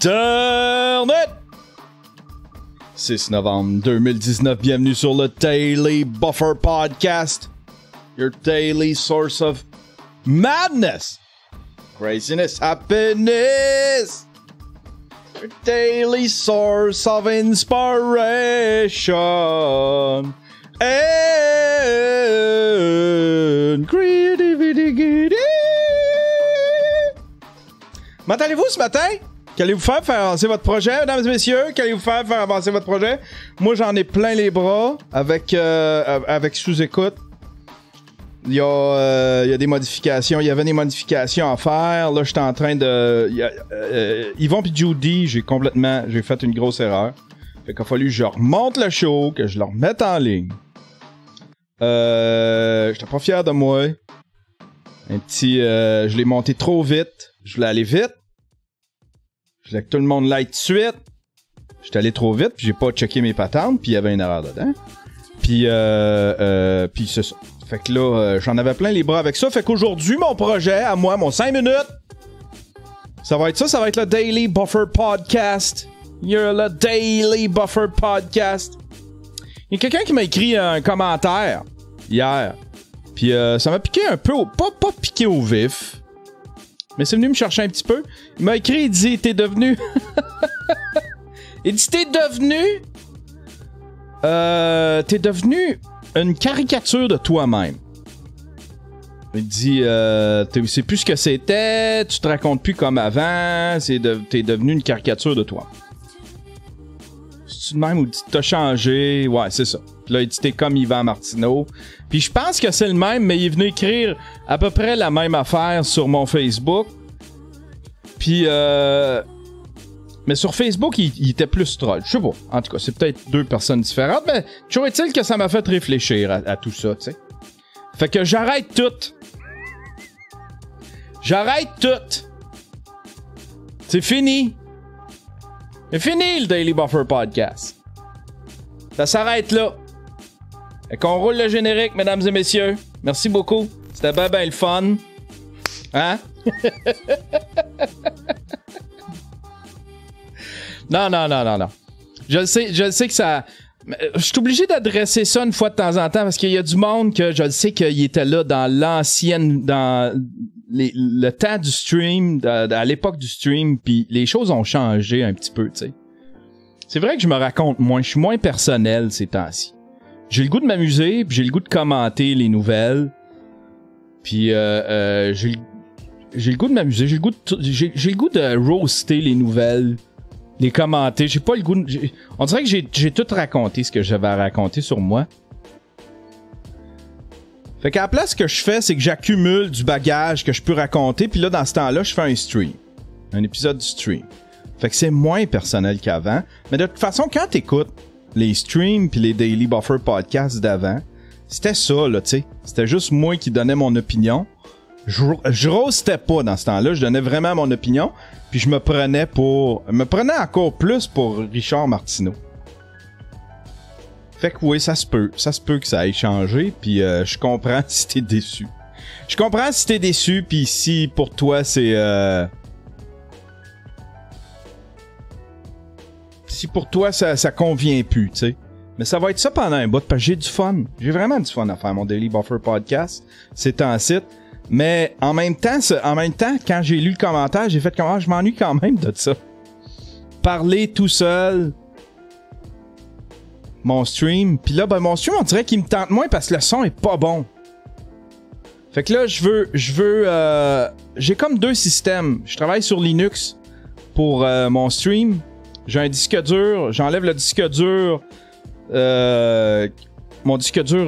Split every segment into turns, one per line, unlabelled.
Internet! 6 novembre 2019, bienvenue sur le Daily Buffer Podcast. Your daily source of madness, craziness, happiness. Your daily source of inspiration and creativity. Comment allez-vous ce matin? Qu'allez-vous faire avancer votre projet, mesdames et messieurs? Qu'allez-vous faire avancer votre projet? Moi, j'en ai plein les bras avec sous-écoute. Il y a des modifications. Il y avait des modifications à faire. Là, j'étais en train de... Yvon pis Judy, j'ai fait une grosse erreur. Fait qu'il a fallu que je remonte le show, que je le remette en ligne. J'étais pas fier de moi. Je l'ai monté trop vite. Je voulais aller vite. Je voulais que tout le monde l'aille tout de suite. J'étais allé trop vite, puis j'ai pas checké mes patentes, puis il y avait une erreur dedans. Puis c'est ça. Fait que là, j'en avais plein les bras avec ça. Fait qu'aujourd'hui, mon projet, à moi, mon 5 minutes, ça va être le Daily Buffer Podcast. You're le Daily Buffer Podcast. Il y a quelqu'un qui m'a écrit un commentaire hier. Puis ça m'a piqué un peu, pas piqué au vif. Mais c'est venu me chercher un petit peu. Il m'a écrit, il dit, t'es devenu... il dit, t'es devenu une caricature de toi-même. Il dit, c'est plus ce que c'était, tu te racontes plus comme avant, t'es devenu une caricature de toi. C'est-tu de même ou t'as changé? Ouais, c'est ça. Puis là, il dit, t'es comme Yvan Martineau. Puis je pense que c'est le même, mais il est venu écrire à peu près la même affaire sur mon Facebook. Puis, mais sur Facebook, il était plus troll. Je sais pas. En tout cas, c'est peut-être deux personnes différentes, mais toujours est-il que ça m'a fait réfléchir à tout ça, tu sais. Fait que j'arrête tout. C'est fini. C'est fini le Daily Buffer Podcast. Ça s'arrête là. Fait qu'on roule le générique, mesdames et messieurs. Merci beaucoup. C'était ben le fun. Hein? Non. Je sais que ça... Je suis obligé d'adresser ça une fois de temps en temps parce qu'il y a du monde que je sais qu'il était là dans l'ancienne... dans le temps du stream, à l'époque du stream, puis les choses ont changé un petit peu, tu sais. C'est vrai que je me raconte moins, je suis moins personnel ces temps-ci. J'ai le goût de m'amuser, puis j'ai le goût de commenter les nouvelles, puis j'ai le goût de m'amuser, j'ai le goût de roaster les nouvelles, les commenter, j'ai pas le goût de... On dirait que j'ai tout raconté ce que j'avais à raconter sur moi. Fait qu'à la place, ce que je fais, c'est que j'accumule du bagage que je peux raconter, puis là, dans ce temps-là, je fais un stream. Un épisode du stream. Fait que c'est moins personnel qu'avant. Mais de toute façon, quand t'écoutes les streams puis les Daily Buffer Podcasts d'avant, c'était ça, là, tu sais. C'était juste moi qui donnais mon opinion. Je roastais pas dans ce temps-là, je donnais vraiment mon opinion, puis je me prenais encore plus pour Richard Martineau. Fait que oui, ça se peut que ça ait changé, puis je comprends si t'es déçu. Je comprends si t'es déçu, puis si pour toi c'est... Si pour toi ça convient plus, tu sais. Mais ça va être ça pendant un bout, parce que j'ai du fun. J'ai vraiment du fun à faire mon Daily Buffer Podcast. C'est en site. Mais en même temps, quand j'ai lu le commentaire, j'ai fait comment je m'ennuie quand même de ça. Parler tout seul. Mon stream. Puis là, ben mon stream, on dirait qu'il me tente moins parce que le son est pas bon. Fait que là, j'ai comme deux systèmes. Je travaille sur Linux pour mon stream. J'ai un disque dur. J'enlève le disque dur. Mon disque dur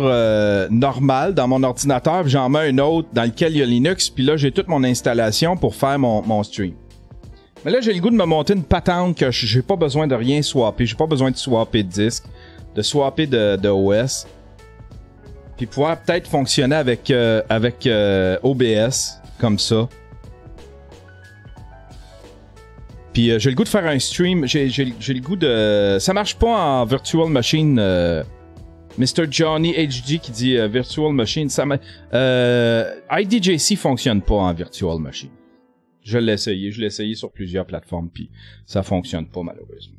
normal dans mon ordinateur. Puis j'en mets un autre dans lequel il y a Linux. Puis là, j'ai toute mon installation pour faire mon stream. Mais là, j'ai le goût de me monter une patente que j'ai pas besoin de rien swapper. J'ai pas besoin de swapper de disque. De swapper de OS. Puis pouvoir peut-être fonctionner avec OBS. Comme ça. Puis j'ai le goût de faire un stream. J'ai le goût de... Ça marche pas en Virtual Machine. Mr. Johnny HD qui dit Virtual Machine. IDJC fonctionne pas en Virtual Machine. Je l'ai essayé sur plusieurs plateformes, puis ça fonctionne pas, malheureusement.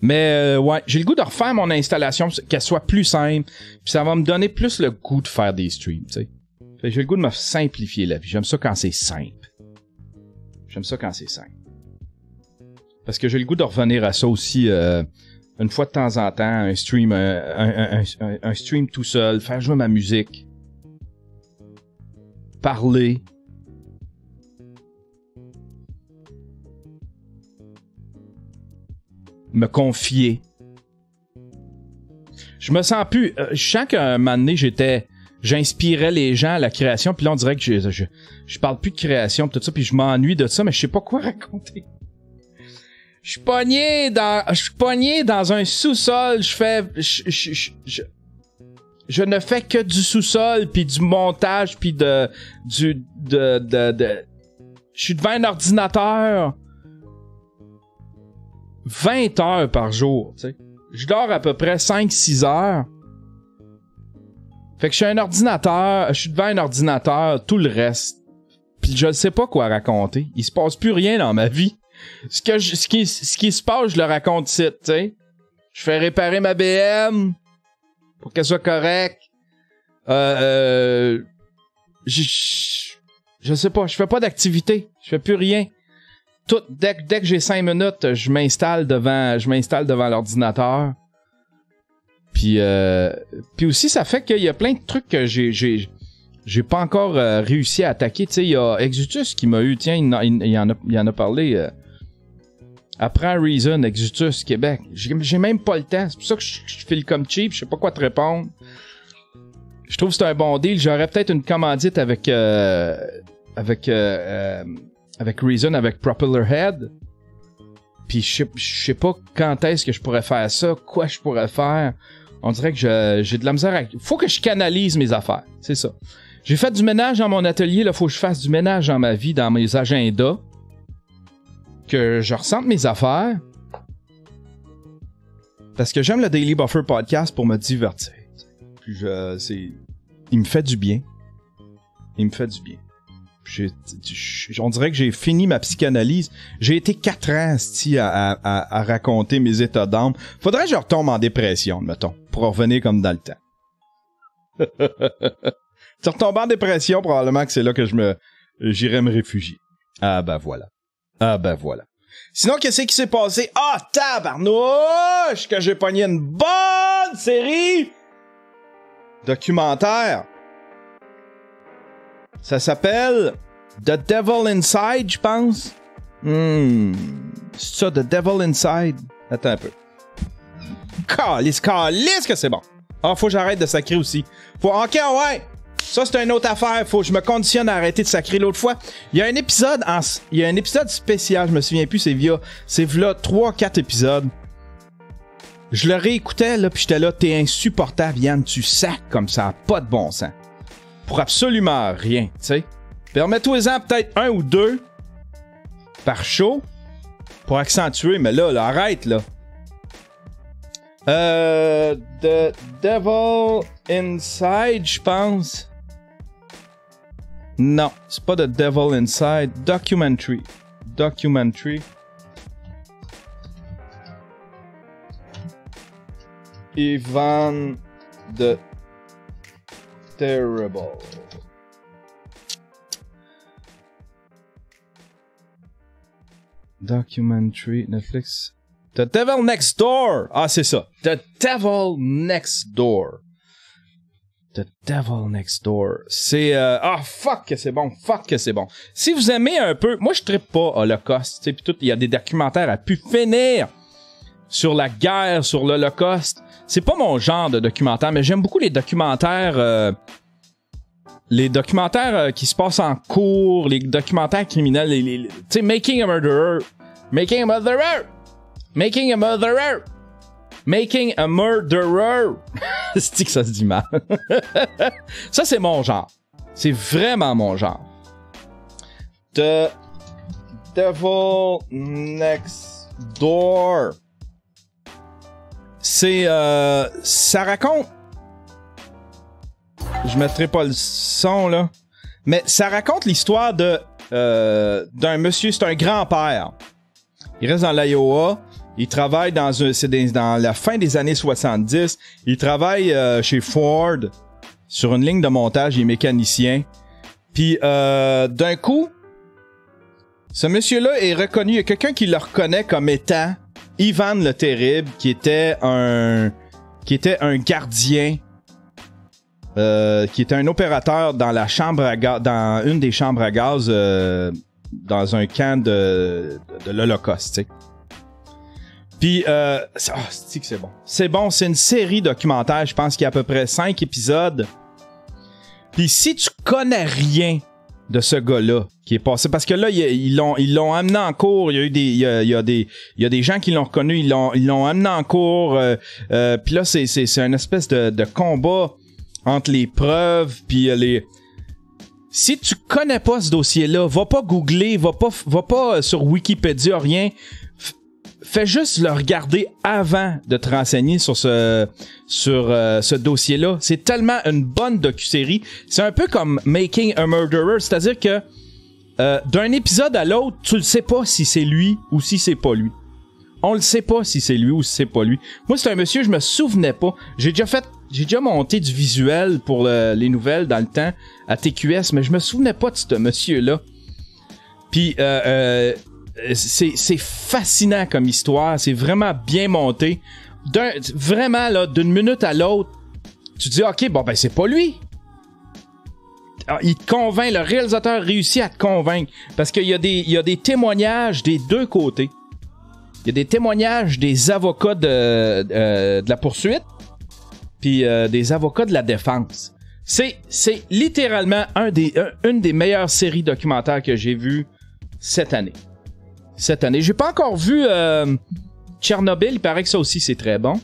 Mais ouais, j'ai le goût de refaire mon installation, qu'elle soit plus simple, puis ça va me donner plus le goût de faire des streams, tu sais. J'ai le goût de me simplifier la vie. J'aime ça quand c'est simple. Parce que j'ai le goût de revenir à ça aussi une fois de temps en temps, un stream tout seul, faire jouer ma musique, parler. Me confier. Je me sens plus... je sens qu'à un moment donné, j'inspirais les gens à la création, puis là, on dirait que je parle plus de création, pis tout ça, puis je m'ennuie de ça, mais je sais pas quoi raconter. Je suis pogné dans un sous-sol, je ne fais que du sous-sol, puis du montage, puis je suis devant un ordinateur 20 heures par jour, tu sais. Je dors à peu près 5-6 heures. Fait que je suis devant un ordinateur, tout le reste. Puis je ne sais pas quoi raconter. Il se passe plus rien dans ma vie. Ce qui se passe, je le raconte ici, tu sais. Je fais réparer ma BM pour qu'elle soit correcte. Je sais pas, je fais pas d'activité. Je fais plus rien. Dès que j'ai 5 minutes, je m'installe devant l'ordinateur. Puis aussi, ça fait qu'il y a plein de trucs que j'ai pas encore réussi à attaquer. Tu sais, il y a Exutus qui m'a eu, tiens, il en a parlé. Apprends Reason, Exutus, Québec. J'ai même pas le temps. C'est pour ça que je file comme cheap. Je sais pas quoi te répondre. Je trouve que c'est un bon deal. J'aurais peut-être une commandite avec Reason, avec Propeller Head. Puis je sais pas quand est-ce que je pourrais faire ça, quoi je pourrais faire. On dirait que j'ai de la misère à... Faut que je canalise mes affaires, c'est ça. J'ai fait du ménage dans mon atelier, là, faut que je fasse du ménage dans ma vie, dans mes agendas. Que je ressente mes affaires. Parce que j'aime le Daily Buffer Podcast pour me divertir. Puis il me fait du bien. On dirait que j'ai fini ma psychanalyse. J'ai été 4 ans à raconter mes états d'âme. Faudrait que je retombe en dépression, mettons, pour revenir comme dans le temps. Tu retombes en dépression, probablement que c'est là que j'irai me réfugier. Ah ben voilà. Sinon, qu'est-ce qui s'est passé? Ah, tabarnouche! Que j'ai pogné une bonne série documentaire. Ça s'appelle The Devil Inside, je pense. C'est ça, The Devil Inside. Attends un peu. Calisse que c'est bon. Ah, faut que j'arrête de sacrer aussi. Ok, ouais. Ça, c'est une autre affaire. Faut que je me conditionne à arrêter de sacrer l'autre fois. Il y a un épisode spécial, je me souviens plus, c'est v'là 3-4 épisodes. Je le réécoutais, là, pis j'étais là, t'es insupportable, Yann, tu sacs comme ça, pas de bon sens. Pour absolument rien, tu sais. Permets-toi-en peut-être 1 ou 2 par show pour accentuer, mais là, arrête, là. The Devil Inside, je pense. Non, c'est pas The Devil Inside. Documentary. Ivan the Terrible. Documentary, Netflix. The Devil Next Door. Ah, c'est ça. The Devil Next Door. C'est... fuck que c'est bon. Si vous aimez un peu... Moi, je trippe pas Holocauste. Tu sais, pis tout, il y a des documentaires à pu finir sur la guerre, sur l'Holocauste. C'est pas mon genre de documentaire, mais j'aime beaucoup les documentaires... qui se passent en cours, les documentaires criminels, tu sais, Making a Murderer. C'est que ça se dit mal. Ça, c'est mon genre. C'est vraiment mon genre. The Devil Next Door. C'est... ça raconte... Je mettrai pas le son, là. Mais ça raconte l'histoire de d'un monsieur, c'est un grand-père. Il reste dans l'Iowa. Il travaille dans la fin des années 70. Il travaille chez Ford sur une ligne de montage. Il est mécanicien. Puis d'un coup, ce monsieur-là est reconnu. Il y a quelqu'un qui le reconnaît comme étant Ivan le Terrible, qui était un gardien, qui était un opérateur dans la chambre à gaz, dans une des chambres à gaz dans un camp de l'Holocauste, tu sais. Puis, c'est bon. C'est bon, c'est une série documentaire, je pense qu'il y a à peu près 5 épisodes. Puis si tu connais rien de ce gars-là qui est passé, parce que là, ils l'ont amené en cours, il y a des gens qui l'ont reconnu, ils l'ont amené en cours, puis là, c'est une espèce de combat entre les preuves, puis les... Si tu connais pas ce dossier-là, va pas googler, va pas sur Wikipédia, rien. Fais juste le regarder avant de te renseigner sur ce dossier-là. C'est tellement une bonne docu-série. C'est un peu comme Making a Murderer, c'est-à-dire que d'un épisode à l'autre, tu le sais pas si c'est lui ou si c'est pas lui. On le sait pas si c'est lui ou si c'est pas lui. Moi, c'est un monsieur, je me souvenais pas. J'ai déjà monté du visuel pour les nouvelles dans le temps à TQS, mais je me souvenais pas de ce monsieur-là. Puis c'est fascinant comme histoire, c'est vraiment bien monté. Vraiment là, d'une minute à l'autre, tu te dis ok, bon ben c'est pas lui. Alors, il te convainc, le réalisateur réussit à te convaincre parce qu'il y a des témoignages des deux côtés. Il y a des témoignages des avocats de la poursuite, puis des avocats de la défense. C'est littéralement une des meilleures séries documentaires que j'ai vues cette année. J'ai pas encore vu Tchernobyl, il paraît que ça aussi c'est très bon.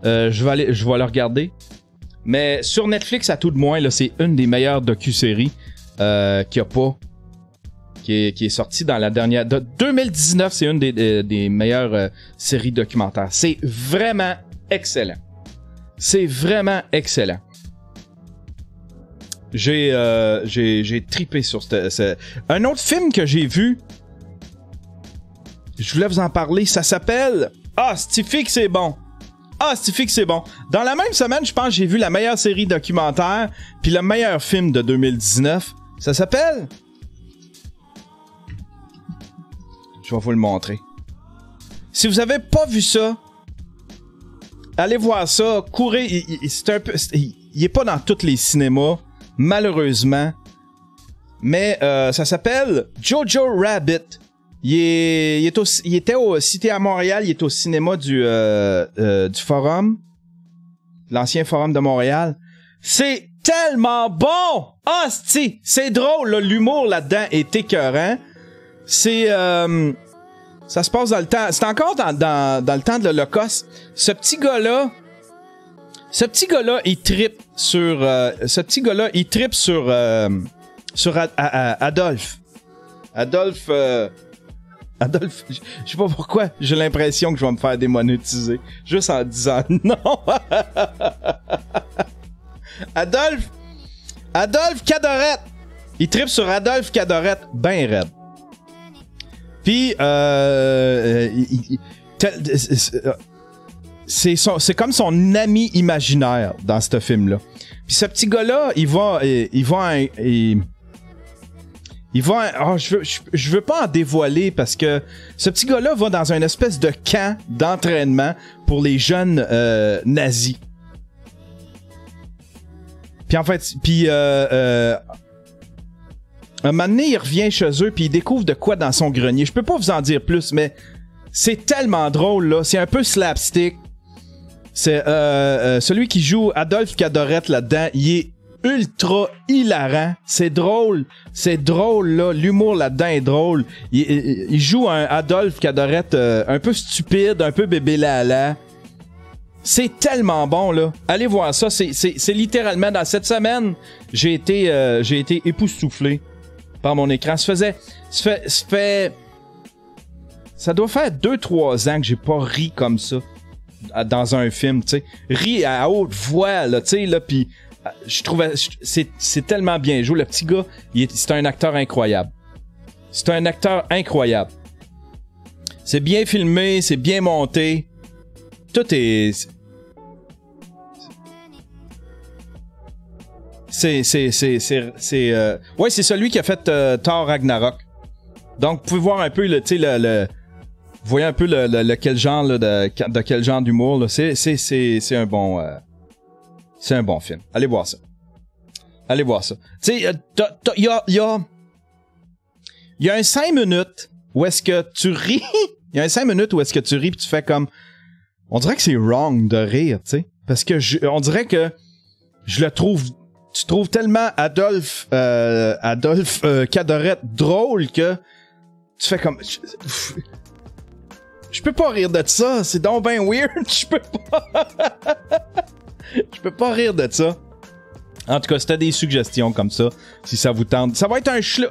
Je vais le regarder. Mais sur Netflix, à tout de moins, là, c'est une des meilleures docu-séries qui est sortie dans la dernière... 2019, c'est une des meilleures séries documentaires. C'est vraiment excellent. C'est vraiment excellent. J'ai tripé sur un autre film que j'ai vu. Je voulais vous en parler. Ça s'appelle... Stifique, c'est bon. Stifique, c'est bon. Dans la même semaine, je pense que j'ai vu la meilleure série documentaire puis le meilleur film de 2019. Ça s'appelle... Je vais vous le montrer. Si vous avez pas vu ça, allez voir ça. Courez. Il est pas dans tous les cinémas, malheureusement. Mais ça s'appelle Jojo Rabbit. Il était au Cité à Montréal. Il est au cinéma du Forum, l'ancien Forum de Montréal. C'est tellement bon. C'est drôle. Là, l'humour là-dedans est écœurant. C'est ça se passe dans le temps. C'est encore dans le temps de l'Holocauste. Ce petit gars-là, il trippe sur Adolphe. Adolphe, je sais pas pourquoi, j'ai l'impression que je vais me faire démonétiser. Juste en disant non. Adolphe Cadorette. Il trippe sur Adolphe Cadorette, ben raide. Puis, c'est comme son ami imaginaire dans ce film-là. Puis ce petit gars-là, je veux pas en dévoiler parce que ce petit gars-là va dans une espèce de camp d'entraînement pour les jeunes nazis. Puis en fait, un moment donné, il revient chez eux puis il découvre de quoi dans son grenier. Je peux pas vous en dire plus, mais c'est tellement drôle, là. C'est un peu slapstick. C'est celui qui joue Adolphe Cadorette là-dedans, il est ultra hilarant. C'est drôle, là. L'humour là-dedans est drôle. Il joue un Adolphe Cadorette un peu stupide, un peu bébé lala. C'est tellement bon, là. Allez voir ça. C'est littéralement dans cette semaine, j'ai été époustouflé par mon écran. Ça doit faire 2-3 ans que j'ai pas ri comme ça dans un film, tu sais. Ri à haute voix, là, tu sais, là, pis je trouvais... C'est tellement bien joué. Le petit gars, c'est un acteur incroyable. C'est un acteur incroyable. C'est bien filmé, c'est bien monté. Tout est... Ouais, c'est celui qui a fait Thor Ragnarok. Donc, vous pouvez voir un peu, tu sais, vous voyez un peu quel genre, là, de quel genre d'humour, là. C'est un bon... c'est un bon film. Allez voir ça. Allez voir ça. Tu sais, il y a un 5 minutes où est-ce que tu ris. Il y a un 5 minutes où est-ce que tu ris pis tu fais comme... On dirait que c'est wrong de rire, tu sais. Parce que on dirait que je le trouve... Tu trouves tellement Adolphe Cadorette drôle que tu fais comme... Je peux pas rire de ça. C'est donc ben weird. Je peux pas... Je peux pas rire de ça. En tout cas, c'était des suggestions comme ça, si ça vous tente. Ça va être un show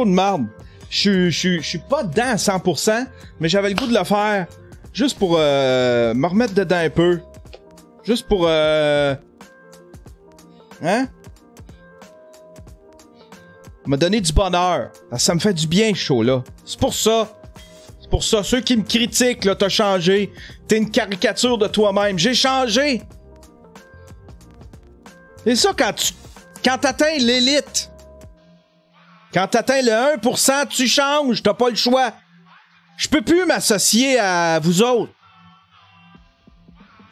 de marde. Je suis pas dedans à 100%, mais j'avais le goût de le faire. Juste pour me remettre dedans un peu. Juste pour... Hein? Me donner du bonheur. Ça me fait du bien, ce show-là. C'est pour ça. C'est pour ça. Ceux qui me critiquent, là, t'as changé. T'es une caricature de toi-même. J'ai changé. C'est ça quand t'atteins l'élite. Quand t'atteins le 1%, tu changes. T'as pas le choix. Je peux plus m'associer à vous autres.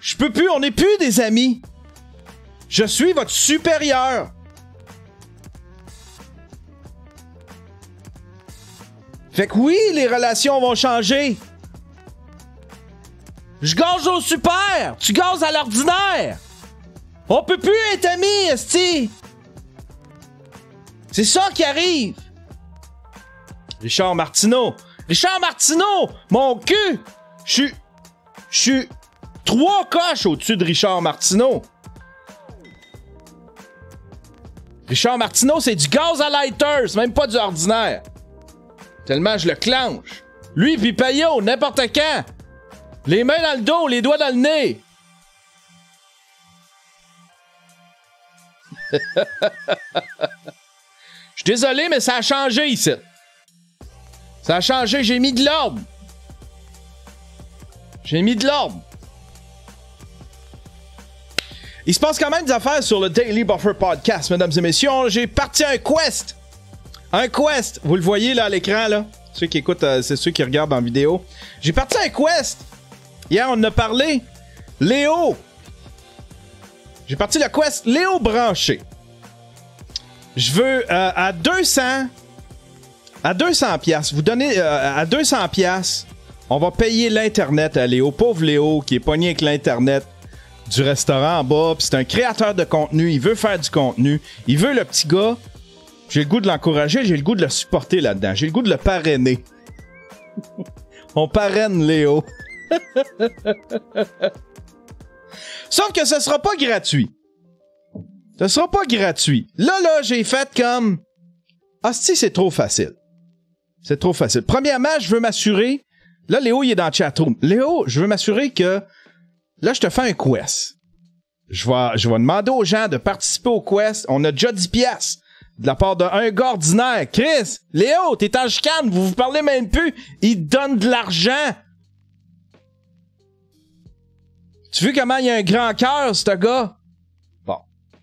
Je peux plus. On n'est plus des amis. Je suis votre supérieur. Fait que oui, les relations vont changer. Je gaze au super. Tu gazes à l'ordinaire. On peut plus être amis, esti. C'est ça qui arrive. Richard Martineau, mon cul. Je suis 3 coches au-dessus de Richard Martineau. Richard Martineau, c'est du gaz à lighter, c'est même pas du ordinaire. Tellement je le clenche. Lui pis Payot, n'importe quand. Les mains dans le dos, les doigts dans le nez. Je suis désolé, mais ça a changé ici. Ça a changé, j'ai mis de l'ordre. Il se passe quand même des affaires sur le Daily Buffer Podcast, mesdames et messieurs. J'ai parti un quest. Vous le voyez là à l'écran, là. Ceux qui écoutent, c'est ceux qui regardent en vidéo. J'ai parti un quest. Hier, on en a parlé. Léo. J'ai parti le quest Léo branché. Je veux à 200 piastres. Vous donnez à 200 piastres. On va payer l'internet à Léo. Pauvre Léo qui est pogné avec l'internet du restaurant en bas. Puis c'est un créateur de contenu. Il veut faire du contenu. Il veut le petit gars. J'ai le goût de l'encourager. J'ai le goût de le supporter là-dedans. J'ai le goût de le parrainer. On parraine Léo. Sauf que ce sera pas gratuit. Ce sera pas gratuit. Là, j'ai fait comme... Hostie, c'est trop facile. C'est trop facile. Premièrement, je veux m'assurer... Là, Léo, il est dans le chatroom. Léo, je veux m'assurer que... Là, je te fais un quest. Je vais demander aux gens de participer au quest. On a déjà 10 piastres de la part d'un gars ordinaire. Chris, Léo, t'es en chicane. Vous parlez même plus. Il donne de l'argent. Tu vois comment il y a un grand cœur, ce gars? Bon.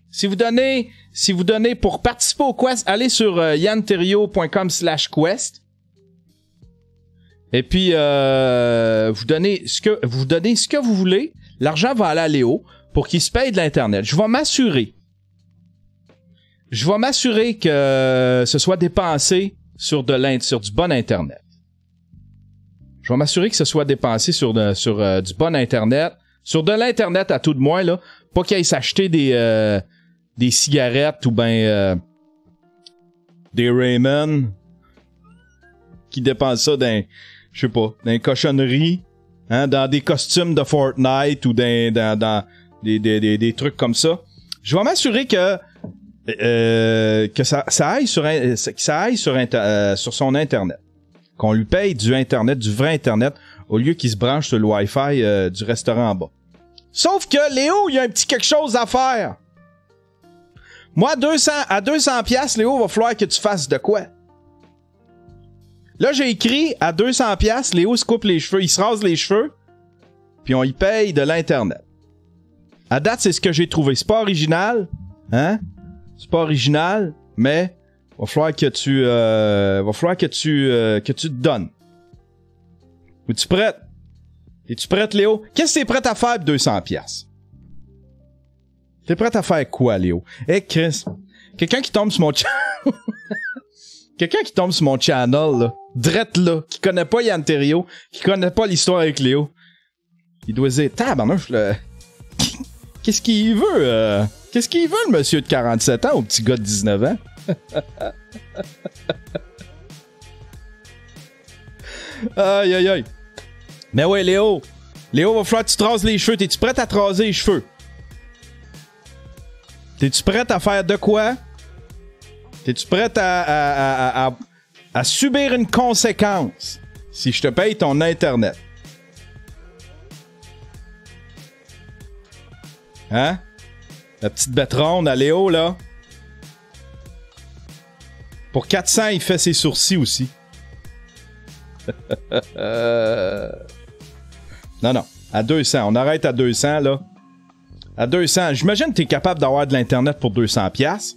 Si vous donnez pour participer au quest, allez sur yanterio.com/quest. Et puis, vous donnez ce que vous voulez. L'argent va aller à Léo pour qu'il se paye de l'Internet. Je vais m'assurer que ce soit dépensé sur du bon Internet. Je vais m'assurer que ce soit dépensé sur du bon Internet. Sur de l'Internet à tout de moins, là. Pas qu'il aille s'acheter des cigarettes ou ben des Raymond qui dépensent ça dans des cochonneries, hein, dans des costumes de Fortnite ou dans des trucs comme ça. Je vais m'assurer que ça aille sur son Internet. Qu'on lui paye du Internet, du vrai Internet, au lieu qu'il se branche sur le Wi-Fi du restaurant en bas. Sauf que, Léo, il y a un petit quelque chose à faire. Moi, à 200 piastres, Léo, va falloir que tu fasses de quoi? Là, j'ai écrit à 200$, Léo se coupe les cheveux, il se rase les cheveux, puis on y paye de l'Internet. À date, c'est ce que j'ai trouvé. C'est pas original, hein? C'est pas original, mais va falloir que tu te donnes. Es-tu prête? Es-tu prête, Léo? Qu'est-ce que t'es prête à faire pour 200$? T'es prête à faire quoi, Léo? Hey, Chris, quelqu'un qui tombe sur mon channel... quelqu'un qui tombe sur mon channel, là, drette là, qui connaît pas Yann Terriot, qui connaît pas l'histoire avec Léo, il doit se dire, tabarnouche, le... Qu'est-ce qu'il veut, Qu'est-ce qu'il veut, le monsieur de 47 ans, au petit gars de 19 ans? Aïe, aïe, aïe. Mais ouais, Léo, va falloir que tu te rases les cheveux. T'es-tu prête à te raser les cheveux? T'es-tu prête à faire de quoi? T'es-tu prête à subir une conséquence si je te paye ton Internet? Hein? La petite bête ronde à Léo, là. Pour 400, il fait ses sourcils aussi. Non. À 200. On arrête à 200, là. À 200. J'imagine que t'es capable d'avoir de l'Internet pour 200$.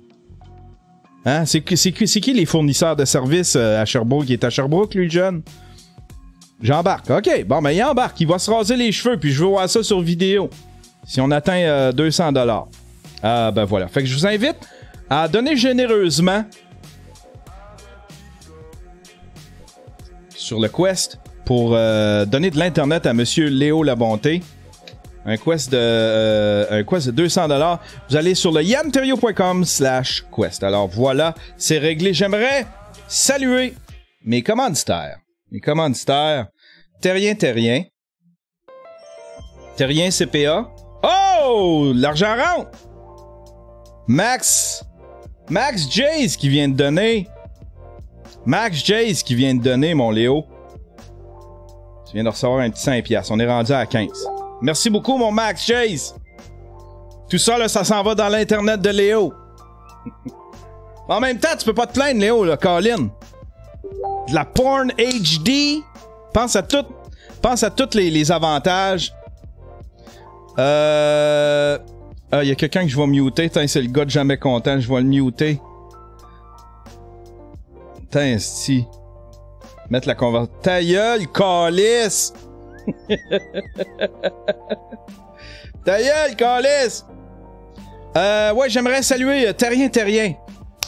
Hein? C'est qui les fournisseurs de services à Sherbrooke? Il est à Sherbrooke, lui, jeune? J'embarque. OK. Bon, ben, il embarque. Il va se raser les cheveux, puis je veux voir ça sur vidéo. Si on atteint 200$. Ben voilà. Fait que je vous invite à donner généreusement sur le Quest pour donner de l'Internet à Monsieur Léo Labonté. Un quest de 200$. Vous allez sur le yanterrio.com/quest. Alors voilà, c'est réglé. J'aimerais saluer mes commanditaires. Terrien CPA. Oh! L'argent rentre! Max Jays qui vient de donner. Mon Léo. Tu viens de recevoir un petit 5$. On est rendu à 15$. Merci beaucoup, mon Max Jays. Tout ça, là, ça s'en va dans l'Internet de Léo. En même temps, tu peux pas te plaindre, Léo, là, Colin. De la porn HD. Pense à tous les avantages. Il y a quelqu'un que je vais muter. C'est le gars de Jamais Content. Je vais le muter. Si. Mettre la conversation. Ta gueule, calice! Ta gueule, calice! Ouais, j'aimerais saluer Terrien.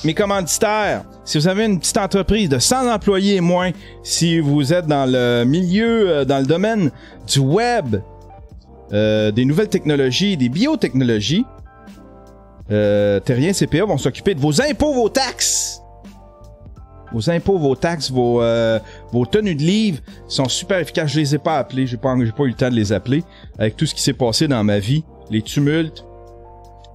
Mes commanditaires. Si vous avez une petite entreprise de 100 employés et moins, si vous êtes dans le milieu, dans le domaine du web, des nouvelles technologies, des biotechnologies, Terrien CPA vont s'occuper de vos impôts, vos taxes. Vos impôts, vos taxes, vos tenues de livre sont super efficaces. Je les ai pas appelés, j'ai pas eu le temps de les appeler avec tout ce qui s'est passé dans ma vie, les tumultes.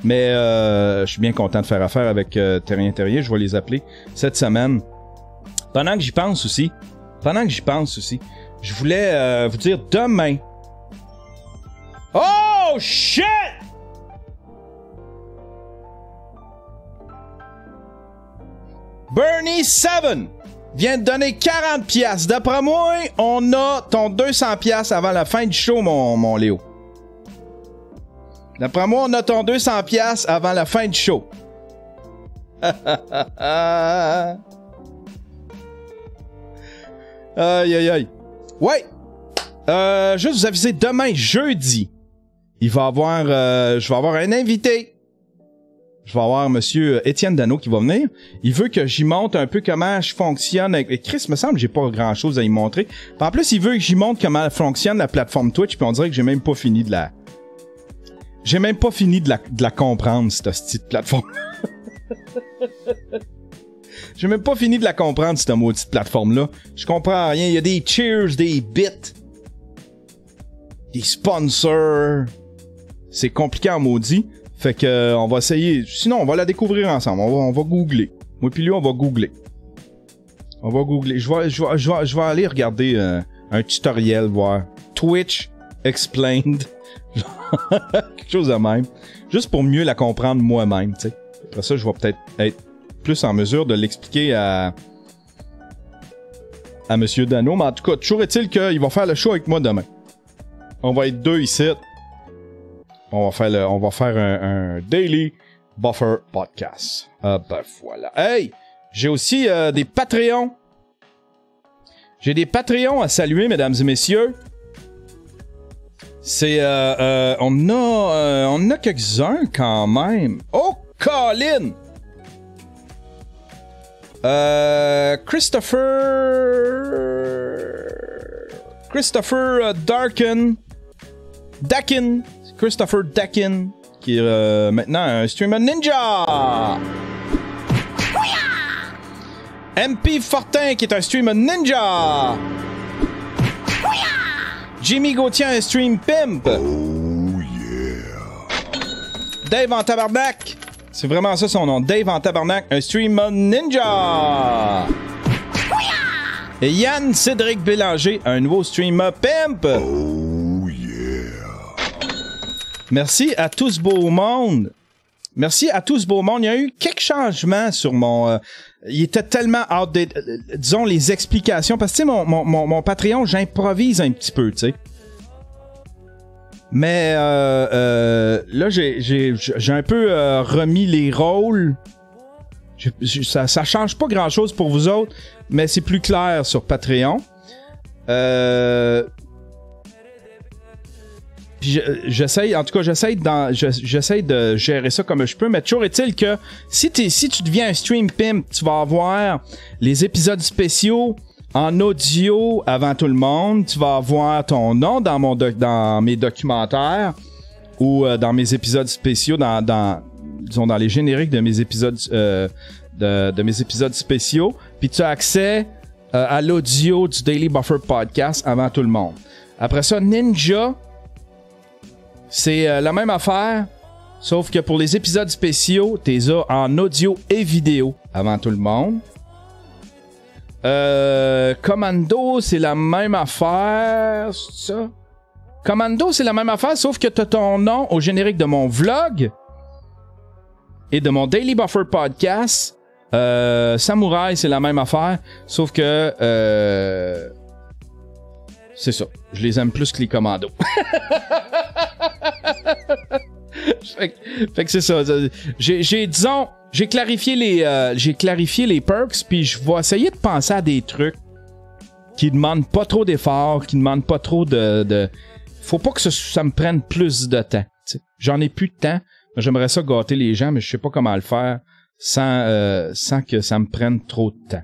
Mais je suis bien content de faire affaire avec Terrien. Je vais les appeler cette semaine. Pendant que j'y pense aussi, je voulais vous dire demain. Oh shit! Bernie7 vient de donner 40$. D'après moi, on a ton 200$ avant la fin du show, mon Léo. D'après moi, on a ton 200$ avant la fin du show. Aïe. Ouais. Juste vous aviser, demain, jeudi, je vais avoir un invité. Je vais avoir monsieur Étienne Dano qui va venir. Il veut que j'y montre un peu comment je fonctionne avec Chris. Me semble que j'ai pas grand chose à y montrer. Puis en plus, il veut que j'y montre comment fonctionne la plateforme Twitch. Puis on dirait que j'ai même pas fini de la comprendre, cette petite plateforme. J'ai même pas fini de la comprendre, cette maudite plateforme-là. Je comprends rien. Il y a des cheers, des bits, des sponsors. C'est compliqué en maudit. Fait que on va essayer. Sinon, on va la découvrir ensemble. On va googler. Moi puis lui, on va googler. Je vais aller regarder un tutoriel, voir Twitch Explained. Quelque chose de même. Juste pour mieux la comprendre moi-même, tu sais. Après ça, je vais peut-être être plus en mesure de l'expliquer à Monsieur Dano. Mais en tout cas, toujours est-il qu'il va faire le show avec moi demain. On va être 2 ici. On va faire un Daily Buffer Podcast. Ben voilà. Hey! J'ai aussi des Patreons. J'ai des Patreons à saluer, mesdames et messieurs. C'est... on a quelques-uns quand même. Oh, Colin! Christopher Dakin, Christopher Dakin, qui est maintenant un streamer ninja. MP Fortin, qui est un streamer ninja. Jimmy Gauthier, un stream pimp. Oh yeah. Dave en tabarnak. C'est vraiment ça son nom. Dave en tabarnak, un streamer ninja. Et Yann Cédric Bélanger, un nouveau streamer pimp. Oh yeah. Merci à tout ce beau monde. Merci à tout ce beau monde. Il y a eu quelques changements sur mon... il était tellement outdated. Disons les explications. Parce que tu sais, mon Patreon, j'improvise un petit peu, tu sais. Mais là, j'ai un peu remis les rôles. Ça change pas grand-chose pour vous autres, mais c'est plus clair sur Patreon. J'essaye, en tout cas, j'essaye de gérer ça comme je peux, mais toujours est-il que si tu deviens un stream pimp, tu vas avoir les épisodes spéciaux en audio avant tout le monde. Tu vas avoir ton nom dans mes documentaires ou dans mes épisodes spéciaux, disons dans les génériques de mes épisodes de mes épisodes spéciaux. Puis tu as accès à l'audio du Daily Buffer Podcast avant tout le monde. Après ça, Ninja, c'est la même affaire, sauf que pour les épisodes spéciaux, t'es en audio et vidéo avant tout le monde. Commando, c'est la même affaire, c'est ça? Commando, c'est la même affaire, sauf que t'as ton nom au générique de mon vlog et de mon Daily Buffer Podcast. Samouraï, c'est la même affaire, sauf que c'est ça. Je les aime plus que les commandos. fait que c'est ça. J'ai clarifié les perks, puis je vais essayer de penser à des trucs qui demandent pas trop d'efforts, qui demandent pas trop de... Faut pas que ça me prenne plus de temps. T'sais. J'en ai plus de temps. J'aimerais ça gâter les gens, mais je sais pas comment le faire sans que ça me prenne trop de temps.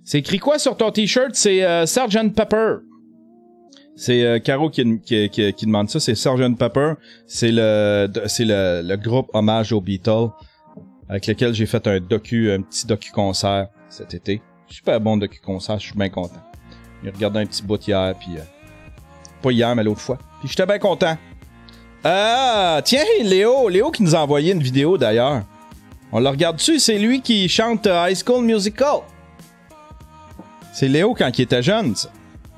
C'est écrit quoi sur ton t-shirt? C'est Sgt. Pepper. C'est Caro qui demande ça. C'est Sgt. Pepper. C'est le groupe hommage aux Beatles avec lequel j'ai fait un petit docu-concert cet été. Super bon docu-concert, je suis bien content. J'ai regardé un petit bout hier, puis... pas hier, mais l'autre fois. Puis j'étais bien content. Ah, tiens, Léo qui nous a envoyé une vidéo d'ailleurs. On le regarde dessus, c'est lui qui chante High School Musical. C'est Léo quand il était jeune, ça.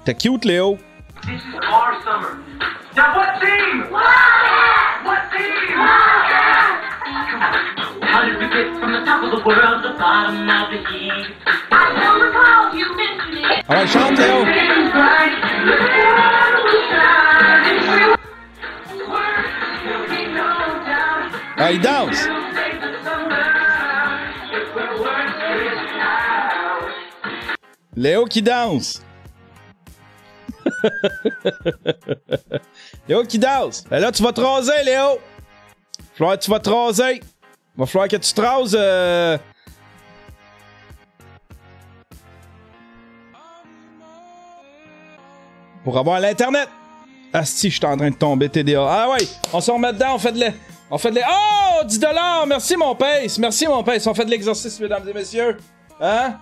T'es cute, Léo.
This is our summer. Now what team? What team? Come on. How did we get from the top of the world to the bottom of the heap? I don't recall you mentioned it.
Ah ouais, chante, Léo. Ah, il danse. Léo qui danse. Léo qui danse. Ben là, tu vas te raser, Léo. Tu vas te raser. Va falloir que tu te rases. Pour avoir l'Internet. Asti, je suis en train de tomber, TDA. Ah ouais, on s'en remet dedans, on fait de Oh, 10$! Merci, mon pace. On fait de l'exercice, mesdames et messieurs. Hein?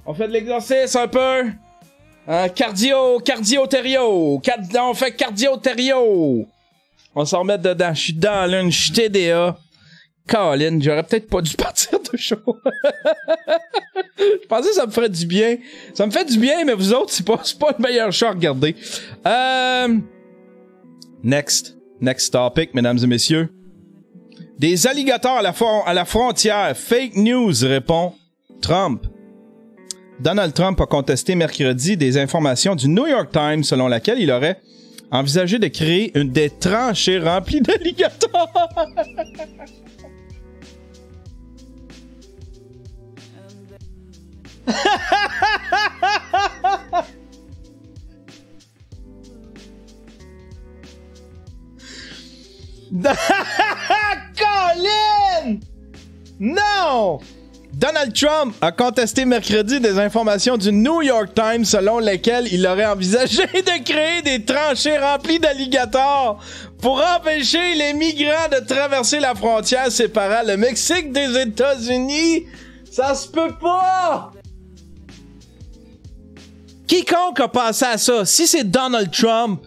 On fait de l'exercice un peu. Cardio-tério. On fait cardio-tério. On s'en remet dedans. Je suis dans l'une, je suis TDA. Colin, j'aurais peut-être pas dû partir de show. Je pensais que ça me ferait du bien. Ça me fait du bien, mais vous autres, c'est pas le meilleur show à regarder. Next topic, mesdames et messieurs. Des alligators à la frontière. Fake news, répond Trump. Donald Trump a contesté mercredi des informations du New York Times selon laquelle il aurait envisagé de créer des tranchées remplies d'alligators. Colin! Non! Donald Trump a contesté mercredi des informations du New York Times selon lesquelles il aurait envisagé de créer des tranchées remplies d'alligators pour empêcher les migrants de traverser la frontière séparant le Mexique des États-Unis. Ça se peut pas! Quiconque a pensé à ça, si c'est Donald Trump,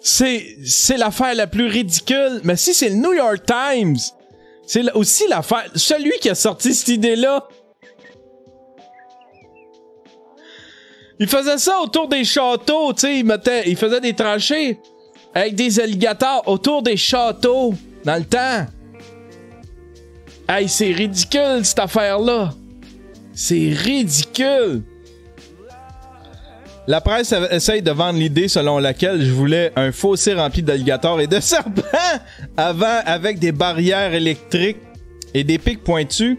c'est l'affaire la plus ridicule, mais si c'est le New York Times, c'est aussi l'affaire... Celui qui a sorti cette idée-là. Il faisait ça autour des châteaux, tu sais, il faisait des tranchées avec des alligators autour des châteaux, dans le temps. Hey, c'est ridicule, cette affaire-là. C'est ridicule. La presse essaye de vendre l'idée selon laquelle je voulais un fossé rempli d'alligators et de serpents avec des barrières électriques et des pics pointus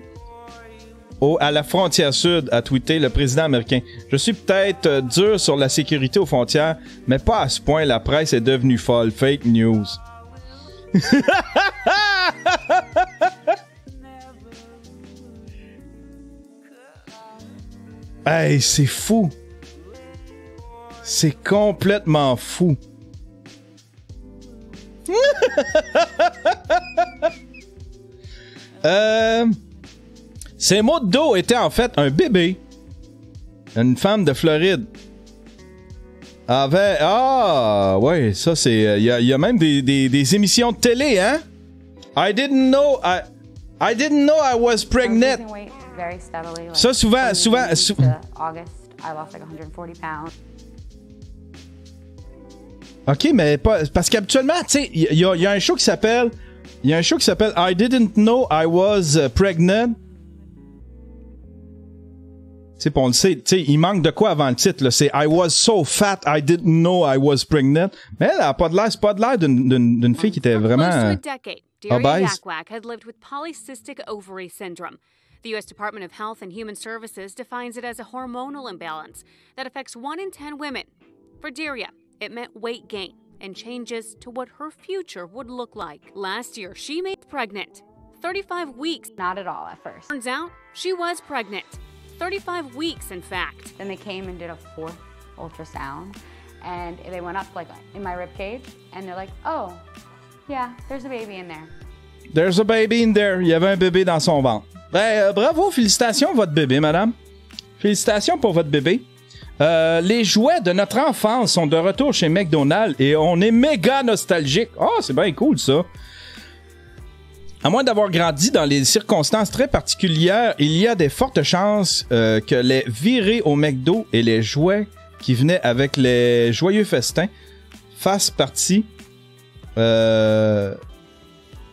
à la frontière sud, a tweeté le président américain. Je suis peut-être dur sur la sécurité aux frontières, mais pas à ce point, la presse est devenue folle. Fake news. Hey, c'est fou. C'est complètement fou. Ces mots d'eau étaient en fait un bébé. Une femme de Floride avait... Ah, ouais, ça c'est... Il y a même des émissions de télé, hein? I didn't know I was pregnant. Ça, souvent...
August, I lost like 140 pounds.
OK, mais pas... Parce qu'habituellement, tu sais, il y a un show qui s'appelle... Il y a un show qui s'appelle I Didn't Know I Was Pregnant. Tu sais, on le sait, tu sais, il manque de quoi avant le titre, là. C'est I was so fat, I didn't know I was pregnant. Mais elle a pas de l'air, c'est pas de l'air d'une fille qui était vraiment obèse.
Had lived with polycystic ovary syndrome. The U.S. Department of Health and Human Services defines it as a hormonal imbalance that affects 1 in 10 women. For Daria, it meant weight gain and changes to what her future would look like. Last year, she made pregnant. 35 weeks.
Not at all at first.
Turns out, she was pregnant. 35 weeks, in fact.
Then they came and did a 4th ultrasound, and they went up like in my rib cage, and they're like, oh, yeah, there's a baby in there.
There's a baby in there. Il y avait un bébé dans son ventre. Ben, bravo, félicitations votre bébé, madame. Félicitations pour votre bébé. Les jouets de notre enfance sont de retour chez McDonald's et on est méga nostalgique. Oh, c'est bien cool, ça. À moins d'avoir grandi dans des circonstances très particulières, il y a de fortes chances que les virées au McDo et les jouets qui venaient avec les joyeux festins fassent partie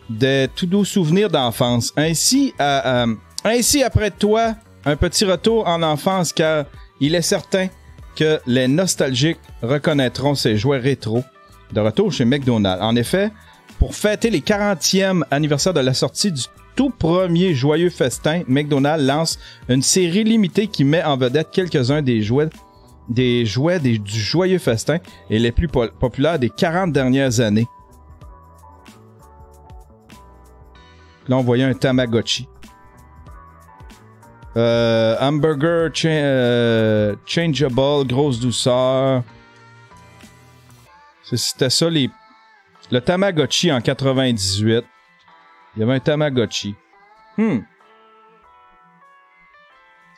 des tout doux souvenirs d'enfance. Ainsi, après toi, un petit retour en enfance, car il est certain que les nostalgiques reconnaîtront ces jouets rétro de retour chez McDonald's. En effet, pour fêter les 40e anniversaire de la sortie du tout premier joyeux festin, McDonald's lance une série limitée qui met en vedette quelques-uns des jouets du joyeux festin et les plus populaires des 40 dernières années. Là, on voyait un Tamagotchi. Hamburger changeable, grosse douceur. C'était ça, le Tamagotchi en 98. Il y avait un Tamagotchi.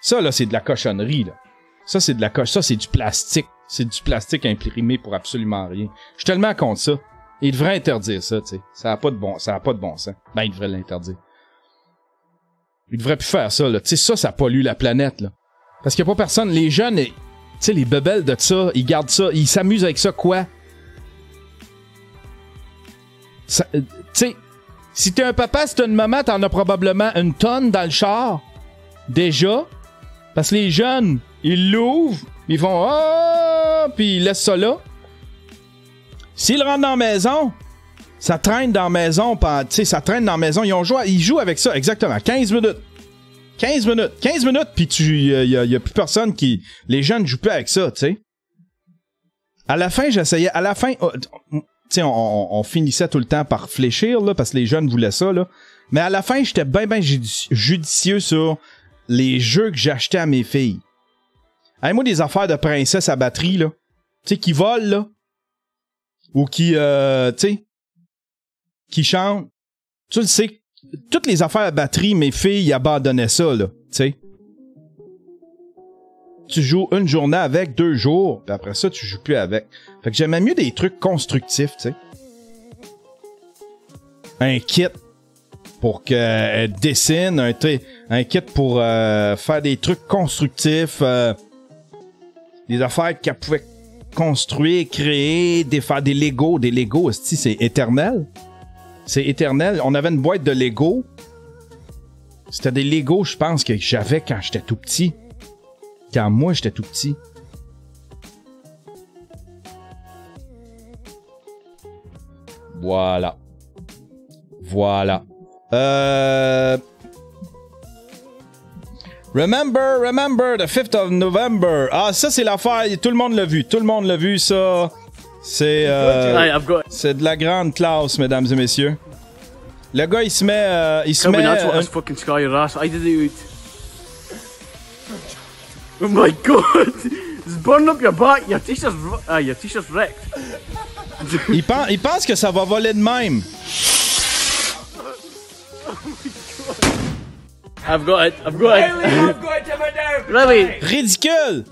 Ça, là, c'est de la cochonnerie, là. Ça, c'est du plastique. C'est du plastique imprimé pour absolument rien. Je suis tellement contre ça. Il devrait interdire ça, tu sais. Ça a pas de bon sens. Ben, il devrait l'interdire. Il devrait plus faire ça, là. Tu sais, ça pollue la planète, là. Parce qu'il y a pas personne. Les jeunes, tu sais, les bebelles de ça, ils gardent ça, ils s'amusent avec ça, quoi? Tu sais, si t'es un papa, si t'es une maman, t'en as probablement une tonne dans le char. Déjà. Parce que les jeunes, Ils l'ouvrent, ils font ah, puis ils laissent ça là. S'ils rentrent dans la maison, ça traîne dans la maison, tu sais, ça traîne dans la maison. Ils jouent avec ça, exactement. 15 minutes. 15 minutes, puis il y a plus personne qui... Les jeunes jouent plus avec ça, tu sais. À la fin, j'essayais... À la fin, tu sais, on finissait tout le temps par fléchir, là, parce que les jeunes voulaient ça, là. Mais à la fin, j'étais bien judicieux sur les jeux que j'achetais à mes filles. Hey, moi, des affaires de princesse à batterie, là. Tu sais, qui volent, là. Ou qui, tu sais, qui chantent. Tu le sais, toutes les affaires à batterie, mes filles abandonnaient ça, là. Tu sais. Tu joues une journée avec, 2 jours, puis après ça, tu joues plus avec. Fait que j'aimais mieux des trucs constructifs, tu sais. Un kit pour qu'elle dessine, un kit pour faire des trucs constructifs, des affaires qu'elle pouvait construire, créer, faire des Legos. Des Legos, c'est éternel. C'est éternel. On avait une boîte de Legos. C'était des Legos, je pense, que j'avais quand j'étais tout petit. Quand moi, j'étais tout petit. Voilà. Voilà. Remember the 5th of November. Ah, ça, c'est l'affaire. Tout le monde l'a vu. Tout le monde l'a vu, ça. C'est de la grande classe, mesdames et messieurs. Le gars, il se met...
That's what this fucking sky your ass. I did it. Oh my god! It's burning up your back. Your t-shirt's wrecked.
Il pense que ça va voler de même.
I've got it. Really?
Ridicule!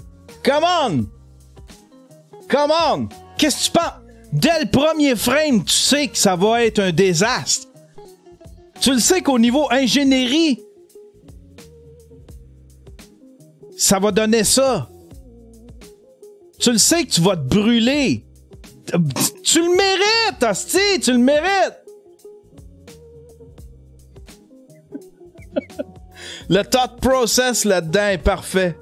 Come on! Qu'est-ce que tu penses? Dès le premier frame, tu sais que ça va être un désastre. Tu le sais qu'au niveau ingénierie, ça va donner ça. Tu le sais que tu vas te brûler. Tu le mérites, hostie, tu le mérites. Le thought process là-dedans est parfait.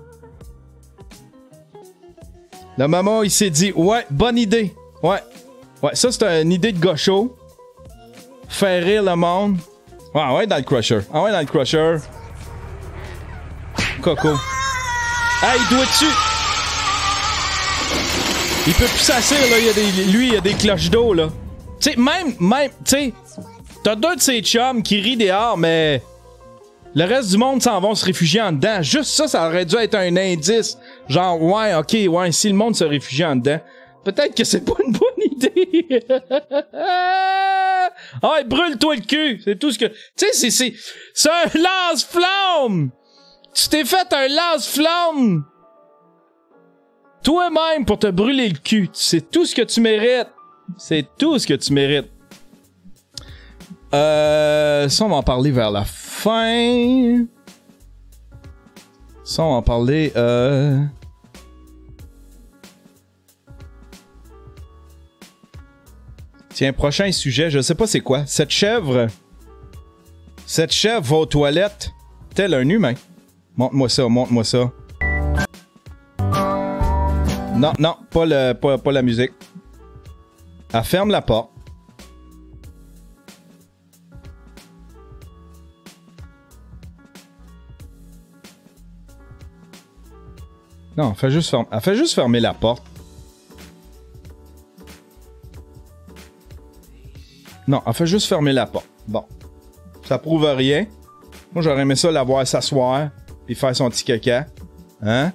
Le maman, il s'est dit, ouais, bonne idée. Ouais, ça c'est une idée de gaucho. Faire rire le monde. Ouais, dans le crusher. Ah ouais, dans le crusher. Coco. Hey, il doit dessus. Il peut plus s'asseoir, là. Lui, il y a des cloches d'eau, là. Tu sais, même, tu sais, t'as 2 de ses chums qui rient dehors, mais le reste du monde s'en vont se réfugier en dedans. Juste ça aurait dû être un indice. Genre, ouais, si le monde se réfugie en dedans, peut-être que c'est pas une bonne idée. Ah, brûle-toi le cul. C'est tout ce que... Tu sais, c'est un lance-flamme. Tu t'es fait un lance-flamme toi-même pour te brûler le cul. C'est tout ce que tu mérites. C'est tout ce que tu mérites. Ça, on va en parler vers la fin. Ça, on va en parler... Tiens, prochain sujet, je sais pas c'est quoi. Cette chèvre va aux toilettes tel un humain. Montre-moi ça. Non, pas la musique. Elle ferme la porte. Non, elle fait juste fermer la porte. Non, elle fait juste fermer la porte. Bon. Ça prouve rien. Moi, j'aurais aimé ça la voir s'asseoir et faire son petit caca. Hein?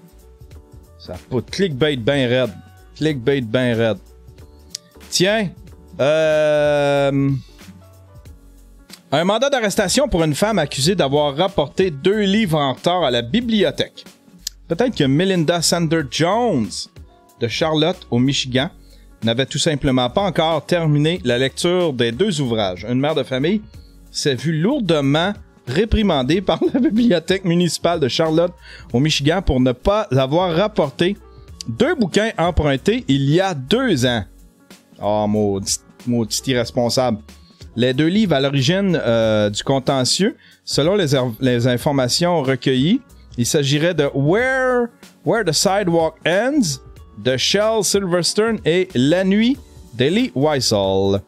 Ça peut clickbait ben raide. Tiens. Un mandat d'arrestation pour une femme accusée d'avoir rapporté 2 livres en retard à la bibliothèque. Peut-être que Melinda Sander-Jones de Charlotte, au Michigan, n'avait tout simplement pas encore terminé la lecture des 2 ouvrages. Une mère de famille s'est vue lourdement réprimandée par la bibliothèque municipale de Charlotte, au Michigan, pour ne pas avoir rapporté 2 bouquins empruntés il y a 2 ans. Oh, maudit irresponsable. Les 2 livres à l'origine du contentieux, selon les informations recueillies, Il s'agirait de Where the Sidewalk Ends de Shel Silverstone et La Nuit d'Elie Wiesel.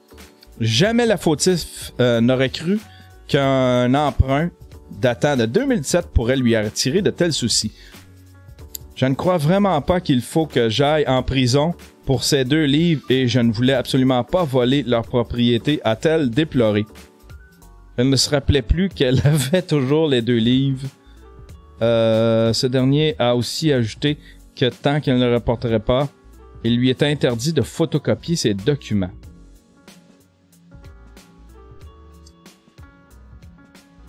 Jamais la fautif n'aurait cru qu'un emprunt datant de 2017 pourrait lui attirer de tels soucis. Je ne crois vraiment pas qu'il faut que j'aille en prison pour ces 2 livres et je ne voulais absolument pas voler leur propriété, a-t-elle déploré. Elle ne se rappelait plus qu'elle avait toujours les 2 livres. Ce dernier a aussi ajouté que tant qu'elle ne le rapporterait pas, il lui était interdit de photocopier ses documents.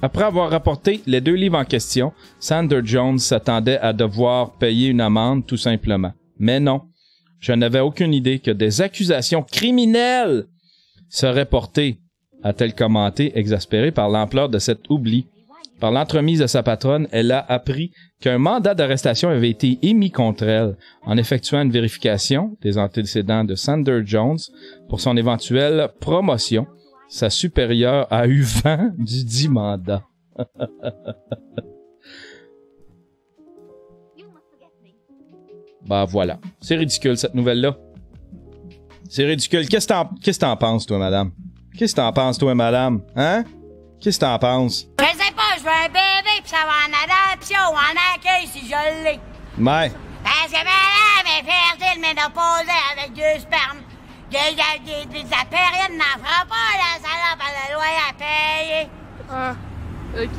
Après avoir rapporté les 2 livres en question, Sander Jones s'attendait à devoir payer une amende tout simplement. Mais non, je n'avais aucune idée que des accusations criminelles seraient portées, a-t-elle commenté, exaspérée par l'ampleur de cet oubli. Par l'entremise de sa patronne, elle a appris qu'un mandat d'arrestation avait été émis contre elle en effectuant une vérification des antécédents de Sander Jones pour son éventuelle promotion. Sa supérieure a eu vent du dit mandat. Bah voilà. C'est ridicule, cette nouvelle-là. C'est ridicule. Qu'est-ce que t'en penses, toi, madame? Qu'est-ce que t'en penses, toi, madame? Hein? Qu'est-ce que t'en penses?
Je sais pas, je veux un bébé pis ça va en adoption ou en accueil si je l'ai.
Ouais.
Parce que madame est fertile ménopausée avec 2 spermes. La période n'en fera pas, la salope, elle a le loyer à payer.
Ah, ok.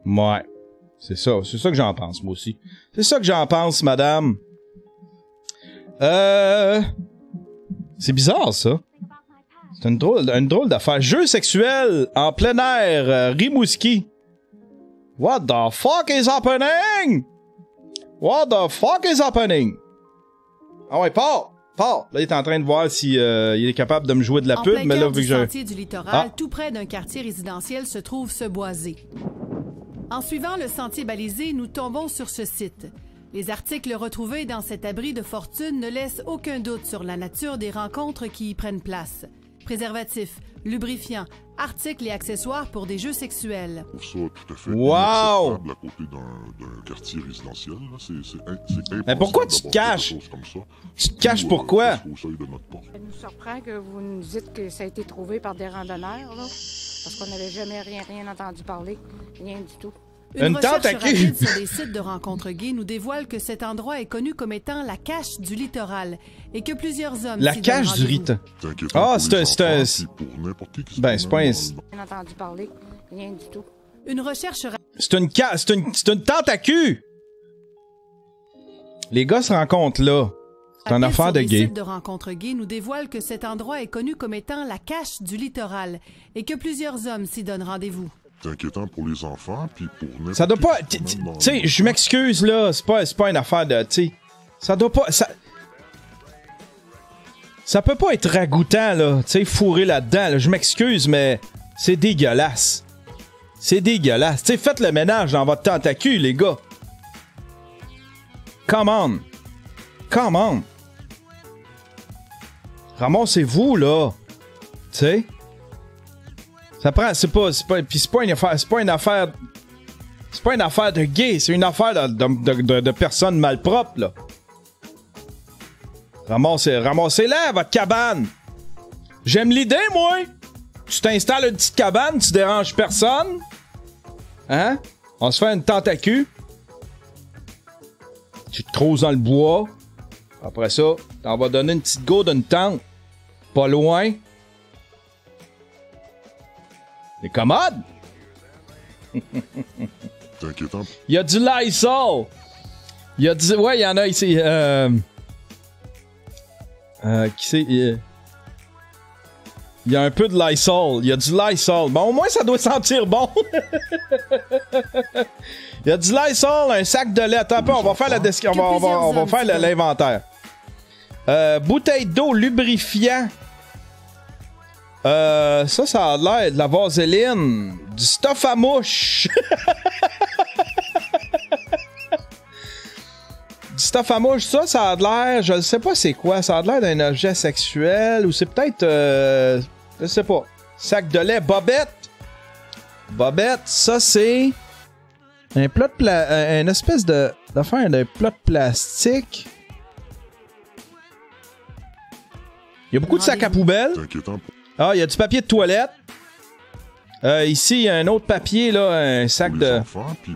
Ouais. C'est ça que j'en pense, moi aussi. C'est ça que j'en pense, madame. C'est bizarre, ça. C'est une drôle d'affaire. Jeu sexuel en plein air, Rimouski. What the fuck is happening? What the fuck is happening? Ah ouais, Paul! Là, il est en train de voir si il est capable de me jouer de la pub, mais là, vu que je...
sentier du littoral, tout près d'un quartier résidentiel, se trouve ce boisé. En suivant le sentier balisé, nous tombons sur ce site. Les articles retrouvés dans cet abri de fortune ne laissent aucun doute sur la nature des rencontres qui y prennent place. Préservatifs, lubrifiants, articles et accessoires pour des jeux sexuels.
Pour ça, tout à fait
wow!
Inacceptable à côté d'un quartier résidentiel. C'est
mais pourquoi tu te caches? Tu te caches pourquoi?
Ça nous surprend que vous nous dites que ça a été trouvé par des randonneurs, là, parce qu'on n'avait jamais rien entendu parler, rien du tout.
Une recherche rapide sur des sites de rencontres gays nous dévoile que cet endroit est connu comme étant la cache du littoral et que plusieurs hommes...
La cache du littoral. Ah, c'est un... Ben, c'est pas un...
Rien entendu parler, rien du tout.
Une recherche...
C'est une tente à cul! Les gars se rencontrent là. C'est une affaire de gays.
Les sites de rencontres gays nous dévoile que cet endroit est connu comme étant la cache du littoral et que plusieurs hommes s'y donnent rendez-vous.
C'est inquiétant pour les enfants, puis pour...
Ça doit pas... Tu sais, je m'excuse, là. C'est pas une affaire de... Tu sais, ça doit pas... Ça peut pas être ragoûtant, là. Tu sais, fourré là-dedans. Là. Je m'excuse, mais c'est dégueulasse. C'est dégueulasse. Tu sais, faites le ménage dans votre tentacule, les gars. Come on. Come on. Ramassez-vous, là. Tu sais... Ça prend, c'est pas une affaire de gay, c'est une affaire de personnes malpropres, là. Ramassez-la, votre cabane. J'aime l'idée, moi. Tu t'installes une petite cabane, tu déranges personne. Hein? On se fait une tente à cul. Tu te trouves dans le bois. Après ça, t'en vas donner une petite go d'une tente. Pas loin. C'est commode!
C'est inquiétant.
Il y a du Lysol! Ouais, il y en a ici. Qui c'est? Il y a un peu de Lysol. Il y a du Lysol. Bon, au moins, ça doit sentir bon. Il y a du Lysol, un sac de lait. Attends un peu, on va faire la description. On va faire l'inventaire. Bouteille d'eau lubrifiant. Ça a l'air de la vaseline. Du stuff à mouche. Du stuff à mouche, ça a l'air... Je ne sais pas c'est quoi. Ça a l'air d'un objet sexuel ou c'est peut-être... je sais pas. Sac de lait. Bobette. Bobette, ça c'est... Un plat de une espèce d'affaire d'un plat de plastique. Il y a beaucoup de sacs à poubelle.
C'est inquiétant.
Ah, il y a du papier de toilette. Ici, il y a un autre papier, là, un sac
Pour les
de...
enfants, puis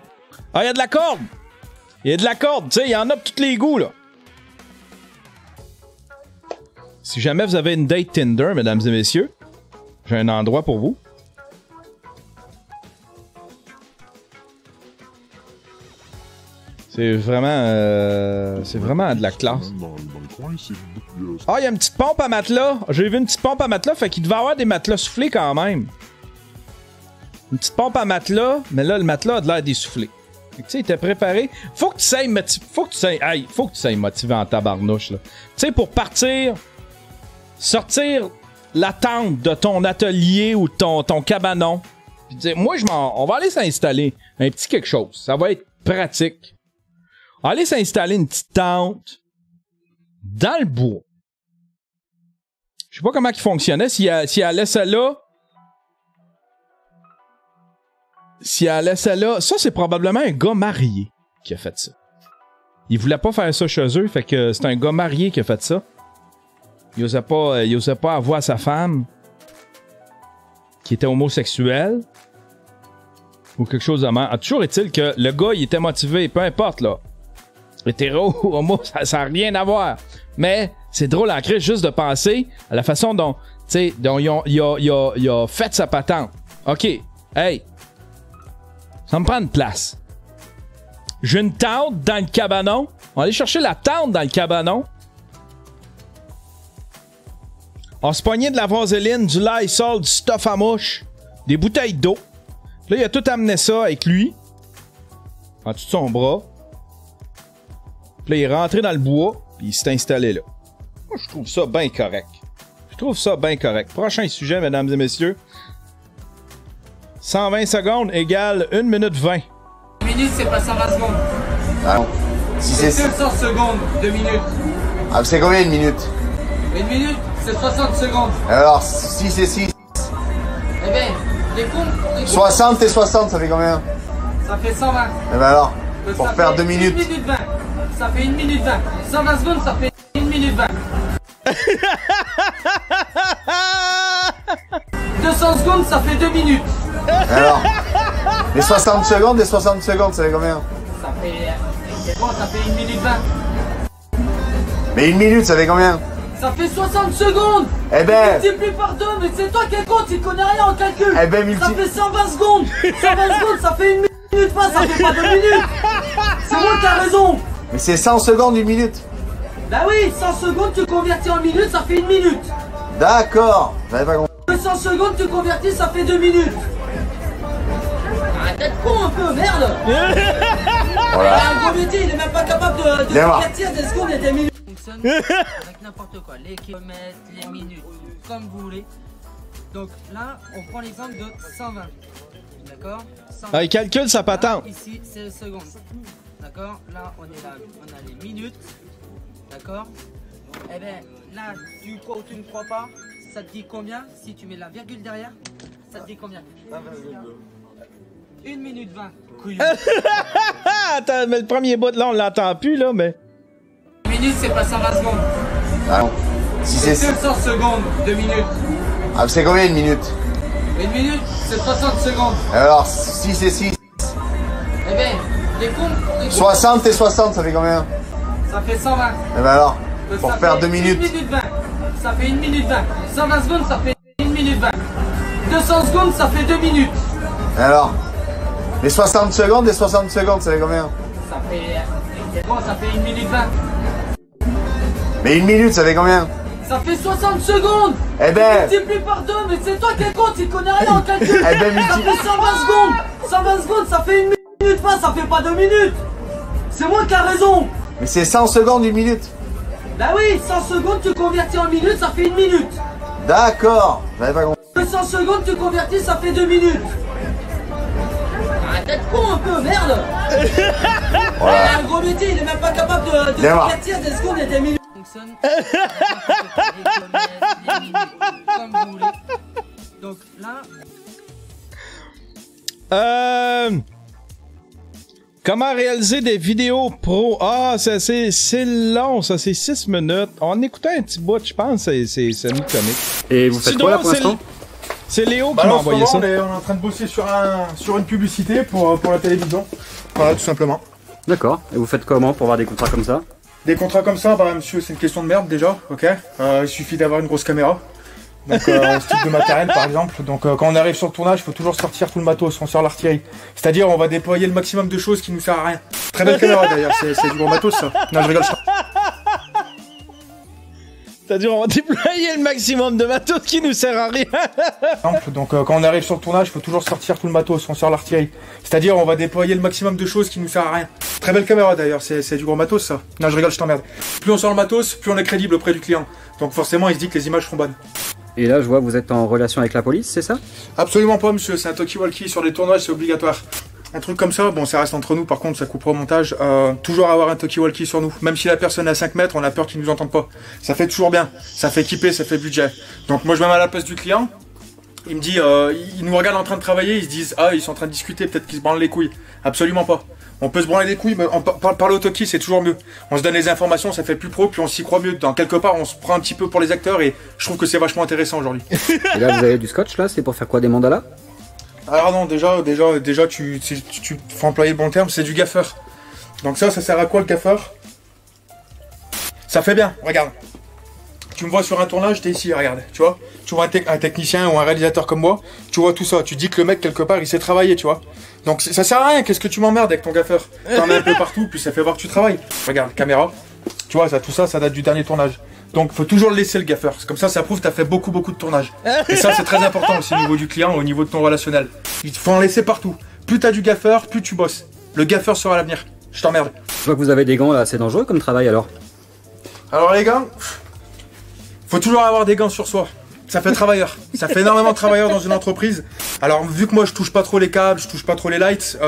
Ah, il y a de la corde! Il y a de la corde, tu sais, il y en a de tous les goûts, là. Si jamais vous avez une date Tinder, mesdames et messieurs, j'ai un endroit pour vous. C'est vraiment de la classe.
dans le coin, c'est beaucoup de...
Ah, il y a une petite pompe à matelas. J'ai vu une petite pompe à matelas, fait qu'il devait avoir des matelas soufflés quand même. Une petite pompe à matelas, mais là, le matelas a de l'air d'essoufflé. Tu sais, il était préparé. Faut que tu sais motivé en tabarnouche, là. Tu sais, pour partir, sortir la tente de ton atelier ou ton cabanon, puis dire, moi, on va aller s'installer un petit quelque chose. Ça va être pratique. Aller s'installer une petite tente dans le bois. Je sais pas comment il fonctionnait. Si elle laissait là. Si elle laissait là. Ça, c'est probablement un gars marié qui a fait ça. Il voulait pas faire ça chez eux, fait que c'est un gars marié qui a fait ça. Il osait pas avoir sa femme qui était homosexuelle. Ou quelque chose de même. Toujours est-il que le gars, il était motivé, peu importe, là. Hétéro ou homo, ça n'a rien à voir. Mais c'est drôle en crise juste de penser à la façon dont, tu sais, il a fait sa patente. OK, hey, ça me prend une place. J'ai une tente dans le cabanon. On va aller chercher la tente dans le cabanon. On se pognait de la vaseline, du Lysol, du stuff à mouche, des bouteilles d'eau. Là, il a tout amené ça avec lui, en dessous de son bras. Puis là, il est rentré dans le bois, puis il s'est installé là. Moi, je trouve ça bien correct. Prochain sujet, mesdames et messieurs. 120 secondes égale 1 minute 20.
1 minute, c'est pas 120 secondes.
Ah non. Si c'est
500 secondes, 2 minutes.
Ah, c'est combien une minute?
Une minute, c'est 60 secondes.
Alors, si c'est 6.
Eh ben, les comptes.
60 et 60, ça fait combien?
Ça fait 120.
Eh ben alors, pour
ça
faire
fait
2 minutes.
1 minute 20. Ça fait 1 minute 20. 120 secondes, ça fait 1 minute 20. 200 secondes, ça fait 2 minutes.
Alors, les 60 secondes, ça fait combien?
Ça fait. C'est bon, ça fait 1 minute 20.
Mais 1 minute, ça fait combien?
Ça fait 60 secondes.
Eh ben.
Multiplie par 2, mais c'est toi qui compte, tu connais rien en calcul.
Eh ben,
ça fait 120 secondes. 120 secondes, ça fait 1 minute pas, ça fait pas 2 minutes. C'est moi qui ai raison.
Mais c'est 100 secondes, 1 minute.
Bah oui, 100 secondes, tu convertis en minutes, ça fait 1 minute.
D'accord, j'avais pas compris.
200 secondes, tu convertis, ça fait 2 minutes. Arrête d'être con un peu, merde.
Voilà.
Un gros métier, il est même pas capable de convertir des secondes et des minutes. Fonctionne avec n'importe quoi, les kilomètres, les minutes, comme vous voulez. Donc là, on prend l'exemple de 120. D'accord?
Ah, il calcule sa patente.
Ici, c'est les secondes. D'accord? Là, on est là, on a les minutes. D'accord? Eh ben, là, tu crois ou tu ne crois pas, ça te dit combien? Si tu mets la virgule derrière, ça te dit combien? 1 minute 20. Couillon.
Attends, mais le premier bout de là, on l'entend plus, là, mais...
1 minute, c'est pas 120 secondes.
Ah non. Si c'est
500 secondes, 2 minutes.
Ah, c'est combien une minute?
1 minute, c'est 60 secondes.
Alors, si c'est 6.
Eh ben, les comptes.
60 et 60, ça fait combien?
Ça fait 120.
Eh ben alors, pour
ça
faire
fait
2 minutes.
1 minute 20. Ça fait 1 minute 20. 120 secondes, ça fait 1 minute 20. 200 secondes, ça fait 2 minutes.
Et alors, les 60 secondes, ça fait combien?
Ça fait. C'est bon, ça fait 1 minute 20.
Mais 1 minute, ça fait combien?
Ça fait 60 secondes.
Eh ben.
Multiplie par 2, mais c'est toi qui compte, tu connais rien en calcul.
Eh ben,
ça fait 120 secondes. 120 secondes, ça fait 1 minute pas, ça fait pas 2 minutes. C'est moi qui ai raison.
Mais c'est 100 secondes, 1 minute.
Bah oui, 100 secondes, tu convertis en minutes, ça fait 1 minute.
D'accord, j'avais pas compris.
200 secondes, tu convertis, ça fait 2 minutes. Arrête d'être con un peu, merde.
Voilà.
Un gros métier, il est même pas capable de convertir des secondes et des minutes. Fonctionne les minutes, comme vous voulez. Donc là...
Comment réaliser des vidéos pro? Ah, c'est long, ça, c'est 6 minutes. On écoutait un petit bout, je pense, c'est semi-comique.
Et vous faites quoi là pour l'instant?
C'est Léo qui m'a envoyé ça.
On est en train de bosser sur une publicité pour la télévision. Voilà, tout simplement.
D'accord. Et vous faites comment pour avoir des contrats comme ça?
Des contrats comme ça, bah monsieur, c'est une question de merde déjà, ok. Il suffit d'avoir une grosse caméra. Donc ce type de matériel par exemple. Donc quand on arrive sur le tournage, il faut toujours sortir tout le matos, on sort l'artillerie. C'est-à-dire on va déployer le maximum de choses qui nous servent à rien. Très belle caméra d'ailleurs, c'est du gros matos ça. Non, je rigole.
C'est-à-dire on va déployer le maximum de matos qui nous sert à rien.
Donc quand on arrive sur le tournage, il faut toujours sortir tout le matos, on sort l'artillerie. C'est-à-dire on va déployer le maximum de choses qui nous servent à rien. Très belle caméra d'ailleurs, c'est du gros matos ça. Non, je rigole, je t'emmerde. Plus on sort le matos, plus on est crédible auprès du client. Donc forcément il se dit que les images seront bonnes.
Et là, je vois que vous êtes en relation avec la police, c'est ça?
Absolument pas, monsieur. C'est un talkie-walkie sur les tournages, c'est obligatoire. Un truc comme ça, bon, ça reste entre nous, par contre, ça coupera au montage. Toujours avoir un talkie-walkie sur nous. Même si la personne est à 5 mètres, on a peur qu'ils nous entendent pas. Ça fait toujours bien. Ça fait équiper, ça fait budget. Donc moi, je me mets à la place du client. Il me dit, il nous regarde en train de travailler, ils se disent, ah, ils sont en train de discuter, peut-être qu'ils se branlent les couilles. Absolument pas. On peut se branler les couilles, mais parler au talkie, c'est toujours mieux. On se donne les informations, ça fait plus pro, puis on s'y croit mieux. Dans quelque part, on se prend un petit peu pour les acteurs et je trouve que c'est vachement intéressant aujourd'hui.
Et là, vous avez du scotch là, c'est pour faire quoi, des mandalas?
Alors non, déjà, tu faut employer le bon terme, c'est du gaffeur. Donc ça sert à quoi le gaffeur? Ça fait bien, regarde. Tu me vois sur un tournage, t'es ici, regarde, tu vois. Tu vois un technicien ou un réalisateur comme moi, tu vois tout ça. Tu dis que le mec, quelque part, il sait travailler, tu vois. Donc ça sert à rien, qu'est-ce que tu m'emmerdes avec ton gaffeur? T'en mets un peu partout, puis ça fait voir que tu travailles. Regarde, caméra. Tu vois, tout ça date du dernier tournage. Donc faut toujours le laisser le gaffeur. Comme ça prouve que t'as fait beaucoup de tournages. Et ça, c'est très important aussi au niveau du client, au niveau de ton relationnel. Il faut en laisser partout. Plus t'as du gaffeur, plus tu bosses. Le gaffeur sera l'avenir. Je t'emmerde.
Je vois que vous avez des gants là, c'est dangereux comme travail alors?
Alors les gars, faut toujours avoir des gants sur soi. Ça fait travailleur. Ça fait énormément de travailleurs dans une entreprise. Alors vu que moi je touche pas trop les câbles, je touche pas trop les lights,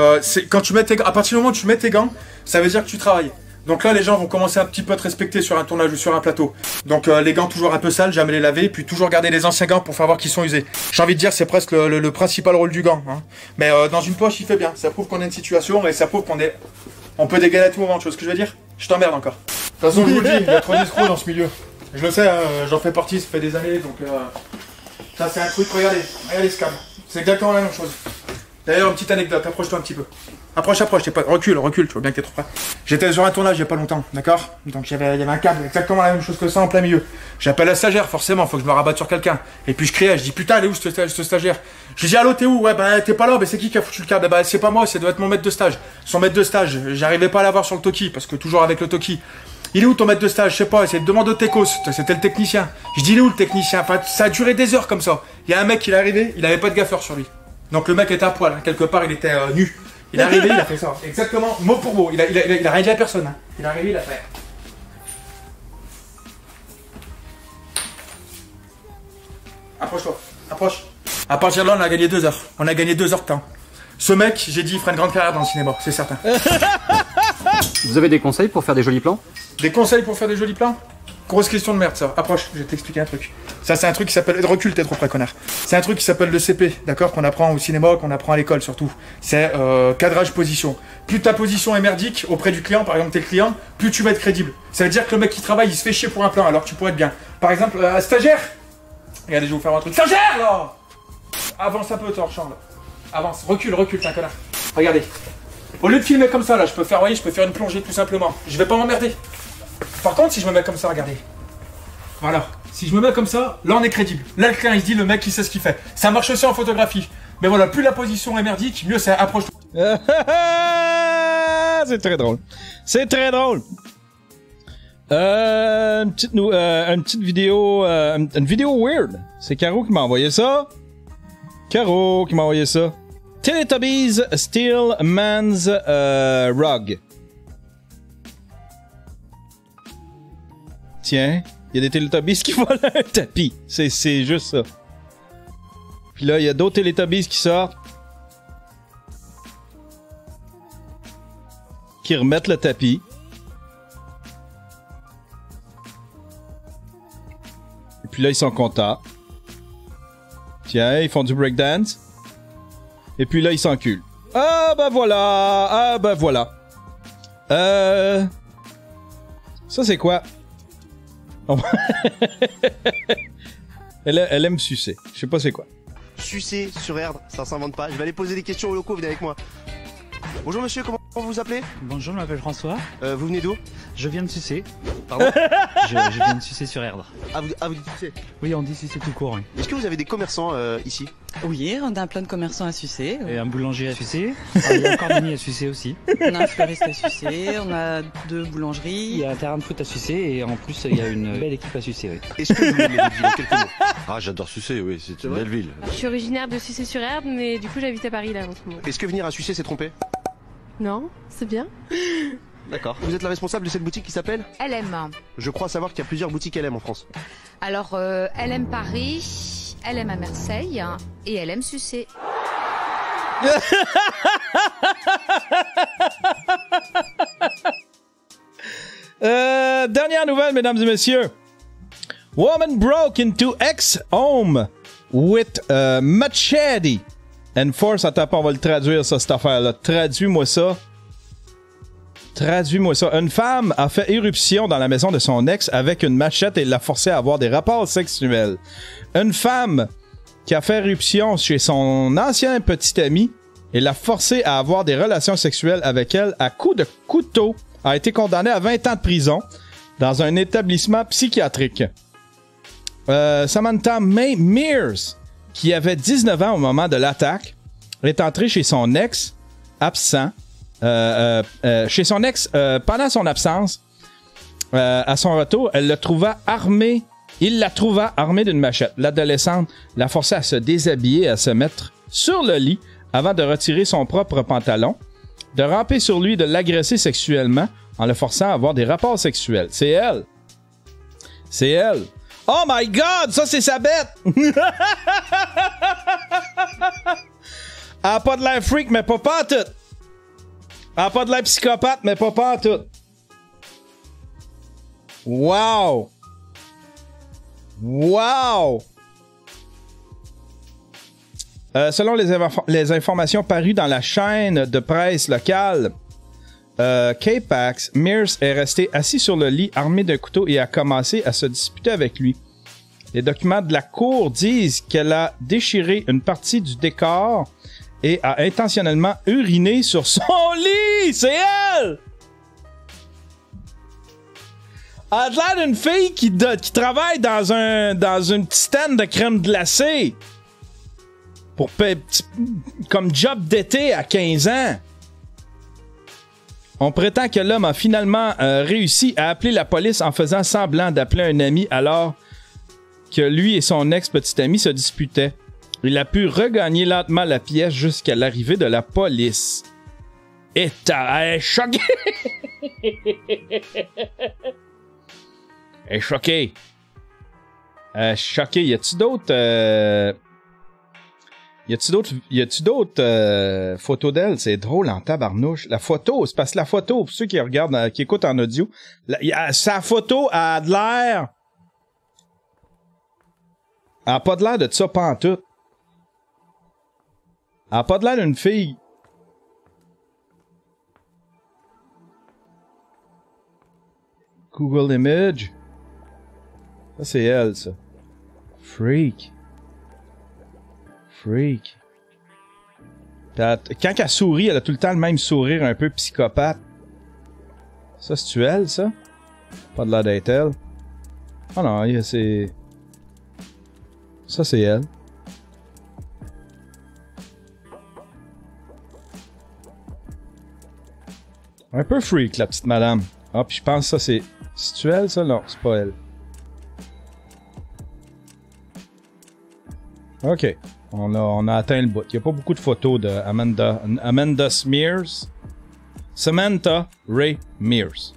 quand tu mets tes gants, à partir du moment où tu mets tes gants, ça veut dire que tu travailles. Donc là les gens vont commencer un petit peu à te respecter sur un tournage ou sur un plateau. Donc les gants toujours un peu sales, jamais les laver, puis toujours garder les anciens gants pour faire voir qu'ils sont usés. J'ai envie de dire c'est presque le principal rôle du gant. Hein. Mais dans une poche il fait bien. Ça prouve qu'on a une situation et ça prouve on peut dégainer à tout moment. Tu vois ce que je veux dire? Je t'emmerde encore. De toute façon je vous le dis, il y a trop d'escrocs dans ce milieu. Je le sais, hein, j'en fais partie, ça fait des années, donc ça c'est un truc, regardez ce câble, c'est exactement la même chose. D'ailleurs, une petite anecdote, approche-toi un petit peu. Approche, recule, tu vois bien que t'es trop près. J'étais sur un tournage il y a pas longtemps, d'accord? Donc il y avait un câble, exactement la même chose que ça en plein milieu. J'appelle la stagiaire, forcément, faut que je me rabatte sur quelqu'un. Et puis je criais, je dis putain, elle est où ce stagiaire? Je dis allô, t'es où? Ouais, bah t'es pas là, mais c'est qui a foutu le câble? Bah c'est pas moi, ça doit être mon maître de stage. Son maître de stage, j'arrivais pas à l'avoir sur le talkie, parce que toujours avec le talkie. Il est où ton maître de stage? Je sais pas, c'est de demander au techos. C'était le technicien. Je dis il est où le technicien? Enfin, ça a duré des heures comme ça. Il y a un mec, il est arrivé, il avait pas de gaffeur sur lui. Donc le mec était à poil, hein. Quelque part il était nu. Il est arrivé, il a fait ça. Exactement, mot pour mot. Il a rien dit à personne. Hein. Il est arrivé, il a fait. Approche-toi, approche. À partir de là, on a gagné 2 heures. On a gagné 2 heures de temps. Ce mec, j'ai dit, il fera une grande carrière dans le cinéma, c'est certain.
Vous avez des conseils pour faire des jolis plans?
Des conseils pour faire des jolis plans? Grosse question de merde ça. Approche, je vais t'expliquer un truc. Ça c'est un truc qui s'appelle... Recule, t'es trop près connard. C'est un truc qui s'appelle le CP, d'accord? Qu'on apprend au cinéma, qu'on apprend à l'école surtout. C'est cadrage position. Plus ta position est merdique auprès du client, par exemple t'es le client, plus tu vas être crédible. Ça veut dire que le mec qui travaille, il se fait chier pour un plan alors que tu pourrais être bien. Par exemple, stagiaire! Regardez, je vais vous faire un truc. Stagiaire là! Avance un peu, toi, champ là. Avance, recule, t'es un connard. Regardez. Au lieu de filmer comme ça, là, je peux faire une plongée tout simplement. Je vais pas m'emmerder. Par contre, si je me mets comme ça, regardez. Voilà. Si je me mets comme ça, là, on est crédible. Là, le client, il se dit, le mec, il sait ce qu'il fait. Ça marche aussi en photographie. Mais voilà, plus la position est merdique, mieux c'est approche.
C'est très drôle. C'est très drôle. Une petite vidéo, une vidéo weird. C'est Caro qui m'a envoyé ça. Teletubbies Steel Man's Rug. Tiens, il y a des Teletubbies qui volent un tapis. C'est juste ça. Puis là, il y a d'autres Teletubbies qui sortent. Qui remettent le tapis. Et puis là, ils sont contents. Tiens, ils font du breakdance. Et puis là, ils s'enculent. Ah, ben voilà. Ah, ben voilà. Ça, c'est quoi? Oh. elle aime sucer. Je sais pas c'est quoi.
Sucer sur Erdre, ça s'invente pas. Je vais aller poser des questions aux locaux, venez avec moi. Bonjour monsieur, comment vous vous appelez?
Bonjour, je m'appelle François.
Vous venez d'où?
Je viens de sucer.
Pardon?
je viens de sucer sur Erdre.
Ah, vous dites sucer?
Oui, on dit sucer tout court, oui.
Est-ce que vous avez des commerçants ici?
Oui, on a plein de commerçants à sucer.
Et un boulanger à sucer. Il y a un cordonnier à sucer aussi.
On a un fleuriste à sucer, on a 2 boulangeries.
Il y a un terrain de foot à sucer et en plus il y a une belle équipe à sucer, oui.
Est-ce que vous voulez votre ville en quelques mots? Ah, j'adore Sucer, oui, c'est une belle ville.
Je suis originaire de Sucer-sur-Erdre, mais du coup j'habite à Paris là en ce moment.
Est-ce que venir à Sucer c'est trompé?
Non, c'est bien.
D'accord. Vous êtes la responsable de cette boutique qui s'appelle
LM.
Je crois savoir qu'il y a plusieurs boutiques LM en France.
Alors, LM Paris, LM à Marseille et LM Sucé.
Dernière nouvelle, mesdames et messieurs. Woman broke into ex-home with a machete and force. Attends, on va le traduire, ça, cette affaire-là. Traduis-moi ça. Traduis-moi ça. Une femme a fait éruption dans la maison de son ex avec une machette et l'a forcé à avoir des rapports sexuels. Une femme qui a fait éruption chez son ancien petit ami et l'a forcé à avoir des relations sexuelles avec elle à coups de couteau a été condamnée à 20 ans de prison dans un établissement psychiatrique. Samantha May Mears, qui avait 19 ans au moment de l'attaque, est entrée chez son ex absent. Chez son ex, pendant son absence, à son retour, il la trouva armée d'une machette. L'adolescente l'a forcé à se déshabiller et à se mettre sur le lit avant de retirer son propre pantalon, de ramper sur lui et de l'agresser sexuellement en le forçant à avoir des rapports sexuels. C'est elle. C'est elle. Oh my God! Ça, c'est sa bête! Elle a pas de l'air freak, mais pas en tout. Elle a pas de l'air psychopathe, mais pas en tout. Wow! Wow! Selon les informations parues dans la chaîne de presse locale, K-Pax, Mears est resté assis sur le lit armé d'un couteau et a commencé à se disputer avec lui. Les documents de la cour disent qu'elle a déchiré une partie du décor et a intentionnellement uriné sur son lit. C'est elle! Elle a l'air d'une fille qui travaille dans une petite stand de crème glacée. Comme job d'été à 15 ans. On prétend que l'homme a finalement réussi à appeler la police en faisant semblant d'appeler un ami alors que lui et son ex-petit ami se disputaient. Il a pu regagner lentement la pièce jusqu'à l'arrivée de la police. Et elle est choquée! Elle est choquée. Choquée. Y a-tu d'autres... Y a-tu d'autres photos d'elle? C'est drôle en tabarnouche. La photo, c'est parce que la photo, pour ceux qui regardent, qui écoutent en audio, sa photo a de l'air... Elle a pas de l'air de ça pantoute. Elle a pas de l'air d'une fille. Google Image. Ça, c'est elle, ça. Freak. Quand elle sourit, elle a tout le temps le même sourire un peu psychopathe. Ça, c'est-tu elle, ça? Pas de l'air d'être elle. Oh non, c'est... Ça, c'est elle. Un peu freak, la petite madame. Ah, puis je pense que ça, c'est... C'est-tu elle, ça? Non, c'est pas elle. OK. On a atteint le bout. Il n'y a pas beaucoup de photos de Amanda Mears. Samantha Ray Mears.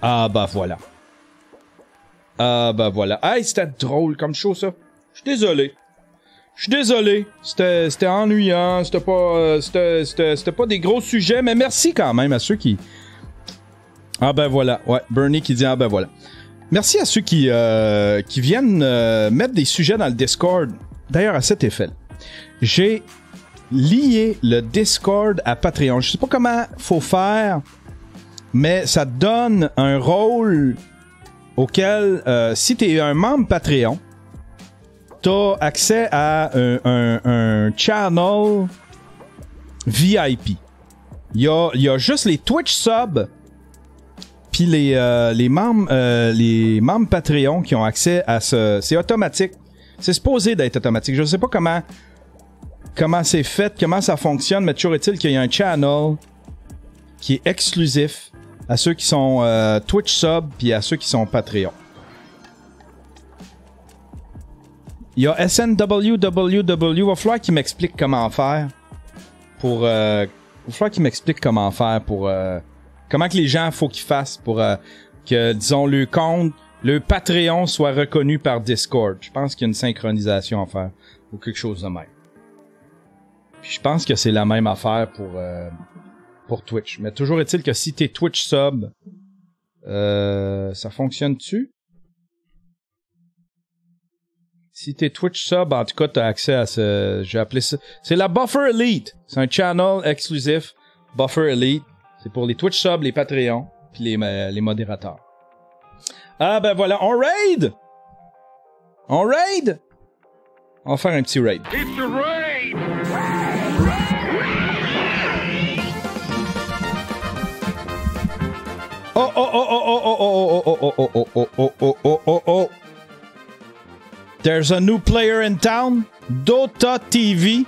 Ah, bah voilà. Hey, c'était drôle comme show, ça. Je suis désolé. C'était ennuyant. C'était pas des gros sujets, mais merci quand même à ceux qui... Ah ben voilà. Ouais, Bernie qui dit ah ben voilà. Merci à ceux qui viennent mettre des sujets dans le Discord. D'ailleurs, à cet effet, j'ai lier le Discord à Patreon. Je sais pas comment faut faire, mais ça te donne un rôle auquel, si tu es un membre Patreon, tu as accès à un channel VIP. Il y a juste les Twitch subs puis les membres Patreon qui ont accès à ce... C'est automatique. C'est supposé d'être automatique. Je sais pas comment c'est fait, comment ça fonctionne, mais toujours est-il qu'il y a un channel qui est exclusif à ceux qui sont Twitch sub puis à ceux qui sont Patreon. Il y a SNWWW. Il va falloir qu'il m'explique comment faire pour... comment que les gens faut qu'ils fassent pour que, disons, le compte, le Patreon soit reconnu par Discord. Je pense qu'il y a une synchronisation à faire ou quelque chose de même. Puis je pense que c'est la même affaire pour Twitch. Mais toujours est-il que si t'es Twitch sub, ça fonctionne-tu? Si t'es Twitch sub, en tout cas, t'as accès à ce... J'ai appelé ça... C'est la Buffer Elite. C'est un channel exclusif. Buffer Elite. C'est pour les Twitch subs, les Patreons, puis les modérateurs. Ah ben voilà, on raid! On raid! On va faire un petit raid.
It's a raid!
Oh oh oh oh oh oh oh oh oh oh oh oh oh oh oh. There's a new player in town. Dota TV.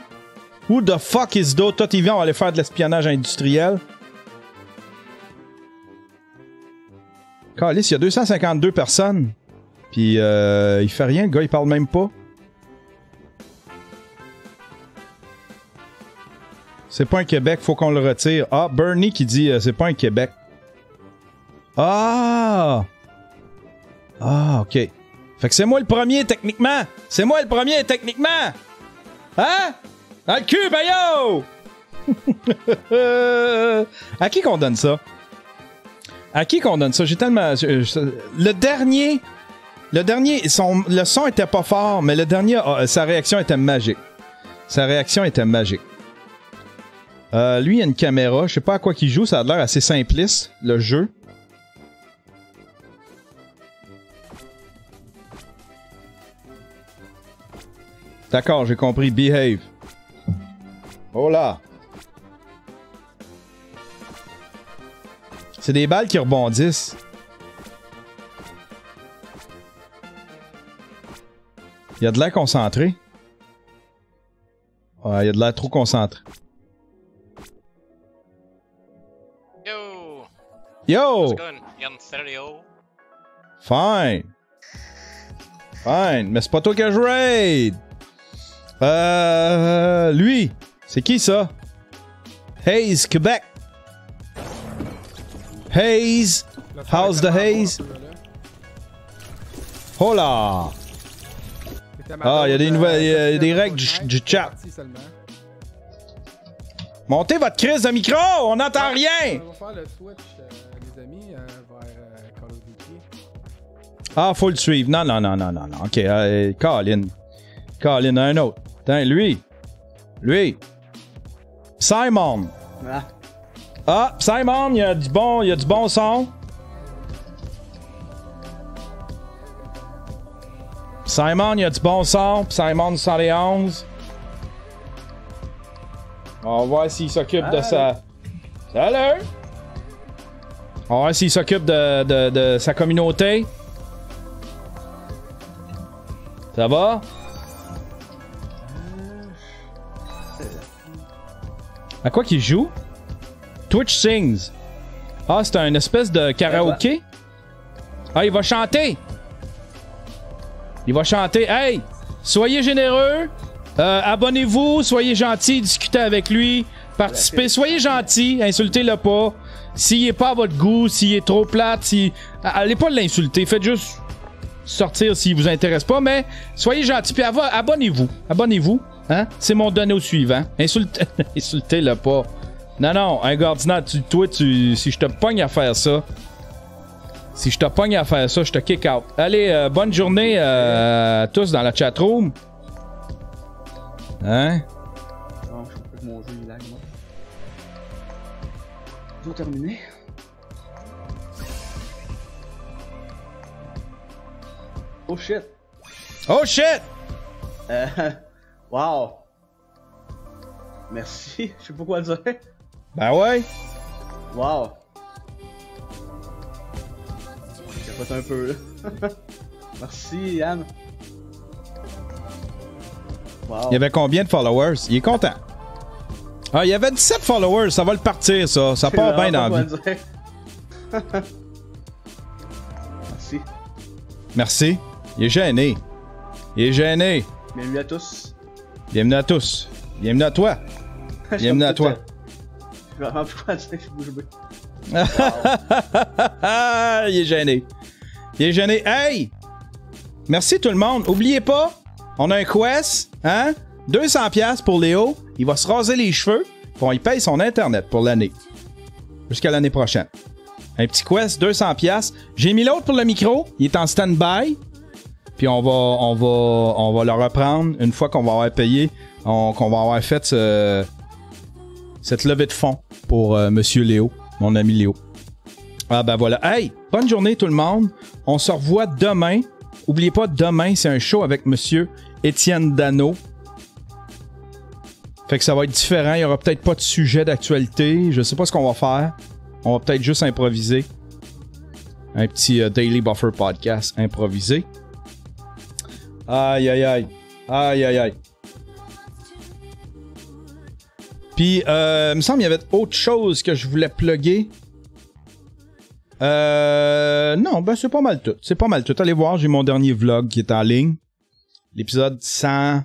Who the fuck is Dota TV? On va aller faire de l'espionnage industriel. Calice, il y a 252 personnes. Puis il fait rien, le gars, il parle même pas. C'est pas un Québec, faut qu'on le retire. Ah, Bernie qui dit c'est pas un Québec. Ah! Ah, ok. Fait que c'est moi le premier, techniquement! C'est moi le premier, techniquement! Hein? Dans le cul, bayo! À qui qu'on donne ça? À qui qu'on donne ça? J'ai tellement... Le dernier, le son était pas fort, mais le dernier, sa réaction était magique. Sa réaction était magique. Lui, il a une caméra. Je sais pas à quoi qu'il joue. Ça a l'air assez simpliste, le jeu. D'accord, j'ai compris. Behave. Oh là! C'est des balles qui rebondissent. Il y a de l'air concentré. Ouais, il y a de l'air trop concentré.
Yo!
Yo!
How's it going? You on stereo?
Fine. Fine. Mais c'est pas toi que je raid. Lui. C'est qui ça? Haze, Québec. Haze. How's the haze? Oh là! Ah, il y a des nouvelles, il y a des règles du chat. Montez votre crise de micro, on n'entend rien!
On va faire le switch, les amis, vers Call of Duty.
Ah, faut le suivre. Non. Ok, Colin, un autre. Attends, lui. Simon. Ah, Simon, il y a du bon son. Simon, il y a du bon son. Simon 111. On va voir s'il s'occupe de sa... Salut! On va voir s'il s'occupe de sa communauté. Ça va? À quoi qu'il joue? Twitch Sings. Ah, c'est un espèce de karaoké? Ah, il va chanter! Il va chanter. Hey! Soyez généreux! Abonnez-vous, soyez gentils, discutez avec lui, participez, soyez gentils, insultez-le pas. S'il est pas à votre goût, s'il est trop plate, allez pas l'insulter, faites juste sortir s'il vous intéresse pas, mais soyez gentils, puis abonnez-vous, hein? C'est mon donné au suivant. Insultez-le pas. Non, un gars ordinaire, toi, si je te pogne à faire ça, je te kick out. Allez, bonne journée à tous dans la chatroom. Hein?
que mon jeu il lag, moi. Je dois terminer. Oh shit!
Oh shit!
Wow! Merci, je sais pas quoi dire.
Ben ouais!
Wow! Je capote un peu là. Merci Yann. Wow.
Il y avait combien de followers? Il est content. Ah, il y avait 17 followers, ça va le partir ça. Ça part bien dans la vie.
Merci.
Merci. Il est gêné. Il est gêné.
Bienvenue à tous.
Bienvenue à tous. Bienvenue à toi. Bienvenue à toi.
Je vais vraiment plus quoi dire, je suis bouche bée.
Il est gêné. Il est gêné. Hey! Merci tout le monde. Oubliez pas, on a un quest, hein? 200$ pour Léo. Il va se raser les cheveux. Bon, il paye son internet pour l'année. Jusqu'à l'année prochaine. Un petit quest, 200$. J'ai mis l'autre pour le micro. Il est en stand-by. Puis on va le reprendre une fois qu'on va avoir payé, qu'on va avoir fait cette levée de fonds pour Monsieur Léo, mon ami Léo. Ah ben voilà. Hey, bonne journée tout le monde. On se revoit demain. Oubliez pas, demain, c'est un show avec Monsieur Étienne Dano. Fait que ça va être différent. Il y aura peut-être pas de sujet d'actualité. Je sais pas ce qu'on va faire. On va peut-être juste improviser. Un petit Daily Buffer podcast improvisé. Aïe, aïe, aïe. Aïe, aïe, aïe. Puis, il me semble qu'il y avait autre chose que je voulais plugger. Non, ben c'est pas mal tout. C'est pas mal tout. Allez voir, j'ai mon dernier vlog qui est en ligne. L'épisode 100...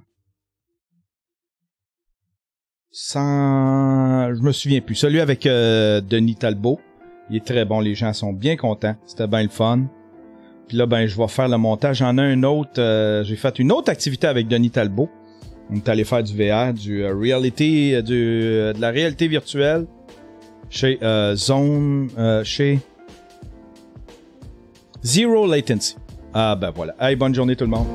Je me souviens plus. Celui avec Denis Talbot. Il est très bon, les gens sont bien contents. C'était bien le fun. Puis là, ben, je vais faire le montage. J'en ai un autre. J'ai fait une autre activité avec Denis Talbot. On est allé faire du VR, de la réalité virtuelle chez chez Zero Latency. Ah ben voilà. Hey, bonne journée tout le monde.